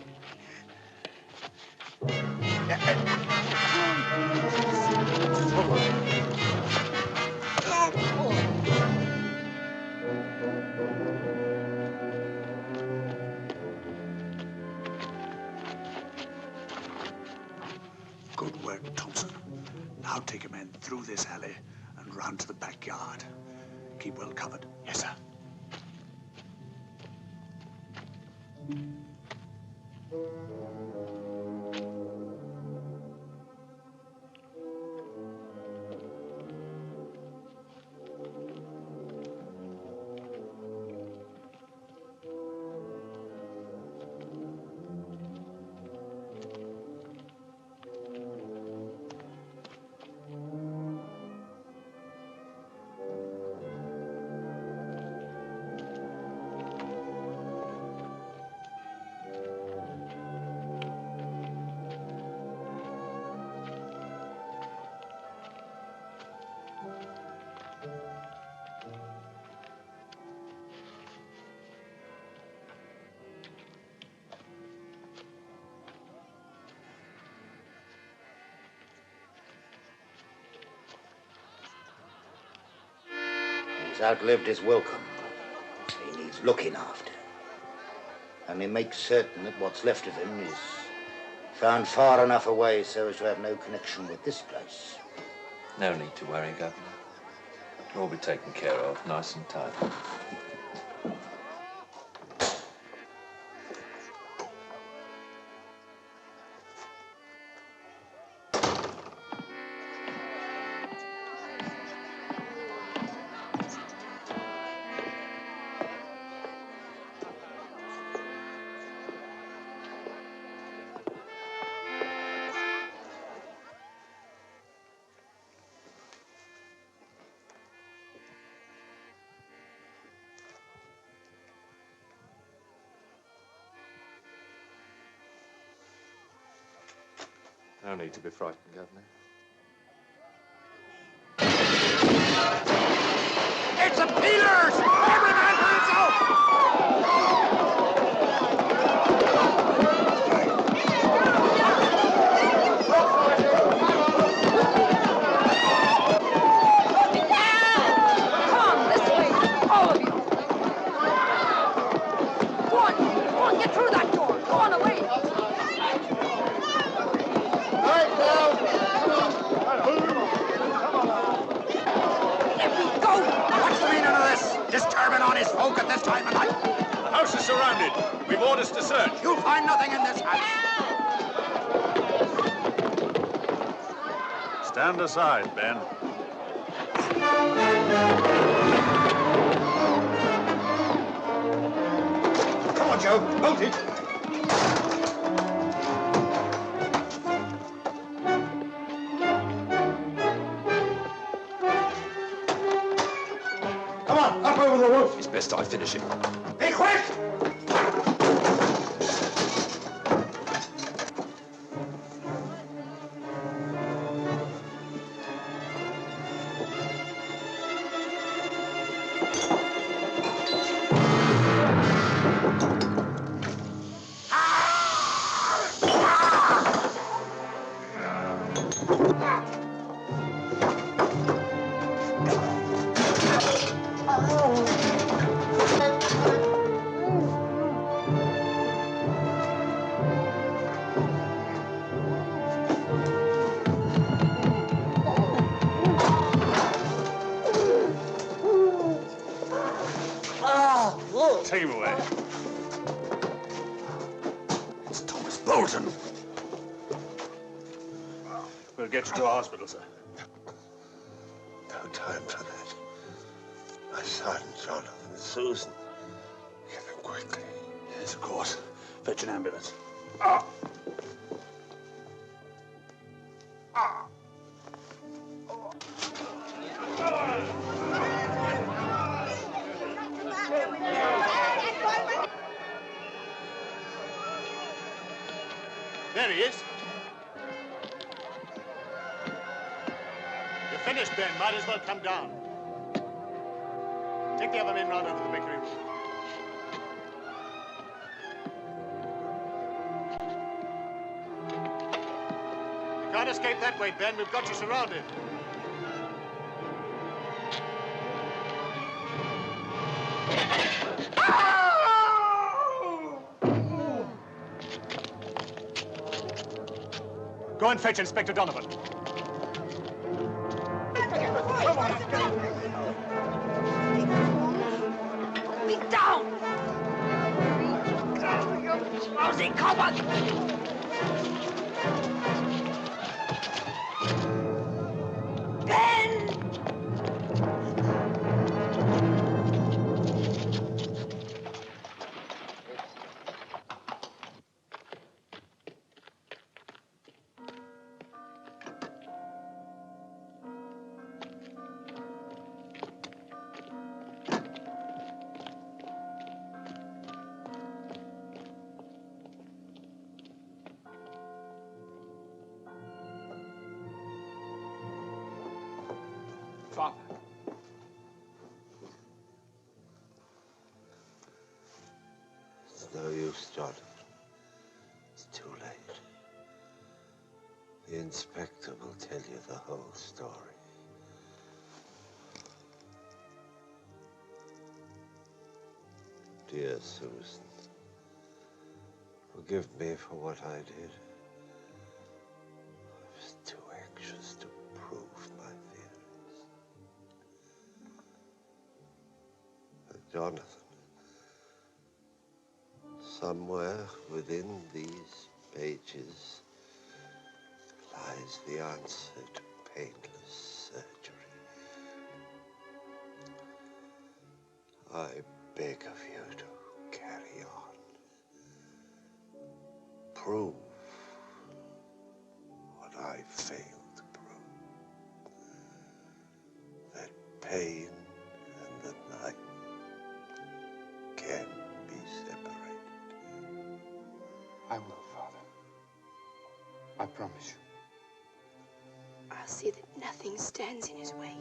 [SPEAKER 18] Good work, Thompson. Now take your men through this alley and round to the backyard. Keep well covered. Yes, sir.
[SPEAKER 1] He's outlived his welcome. He needs looking after. And he makes certain that what's left of him is found far enough away so as to have no connection with this place.
[SPEAKER 13] No need to worry, Governor. It'll all be taken care of, nice and tight. No need to be frightened, Governor.
[SPEAKER 16] It's the Peters! Every man for himself!
[SPEAKER 10] Come, this way, all of you. Go on, get through that door. Go on away.
[SPEAKER 16] What's the meaning of this? Disturbing honest folk at this time of night.
[SPEAKER 18] The house is surrounded. We've orders to search.
[SPEAKER 16] You'll find nothing in this house.
[SPEAKER 18] Stand aside, Ben.
[SPEAKER 16] Come on, Joe. Bolt it. Come on, up over the roof.
[SPEAKER 13] It's best I finish it.
[SPEAKER 16] Be quick!
[SPEAKER 18] Take him away. It's Thomas Bolton. We'll get you to a hospital, sir.
[SPEAKER 4] No time for that. My son, Jonathan, Susan. Get him quickly.
[SPEAKER 18] Yes, of course. Fetch an ambulance.
[SPEAKER 2] There he is. You're finished, Ben. Might as well come down. Take the other men round over to the bakery room. You can't escape that way, Ben. We've got you surrounded. Go and fetch Inspector Donovan.
[SPEAKER 6] Me down! Rosie, come on! Ben!
[SPEAKER 19] Father.
[SPEAKER 4] It's no use, Jonathan. It's too late. The inspector will tell you the whole story. Dear Susan, forgive me for what I did. I was too anxious to prove my theories. But Jonathan, somewhere within these pages lies the answer to painless surgery. I beg of you to carry on. Prove what I failed to prove. That pain and the knife can be separated.
[SPEAKER 19] I will, Father. I promise you.
[SPEAKER 10] I'll see that nothing stands in his way.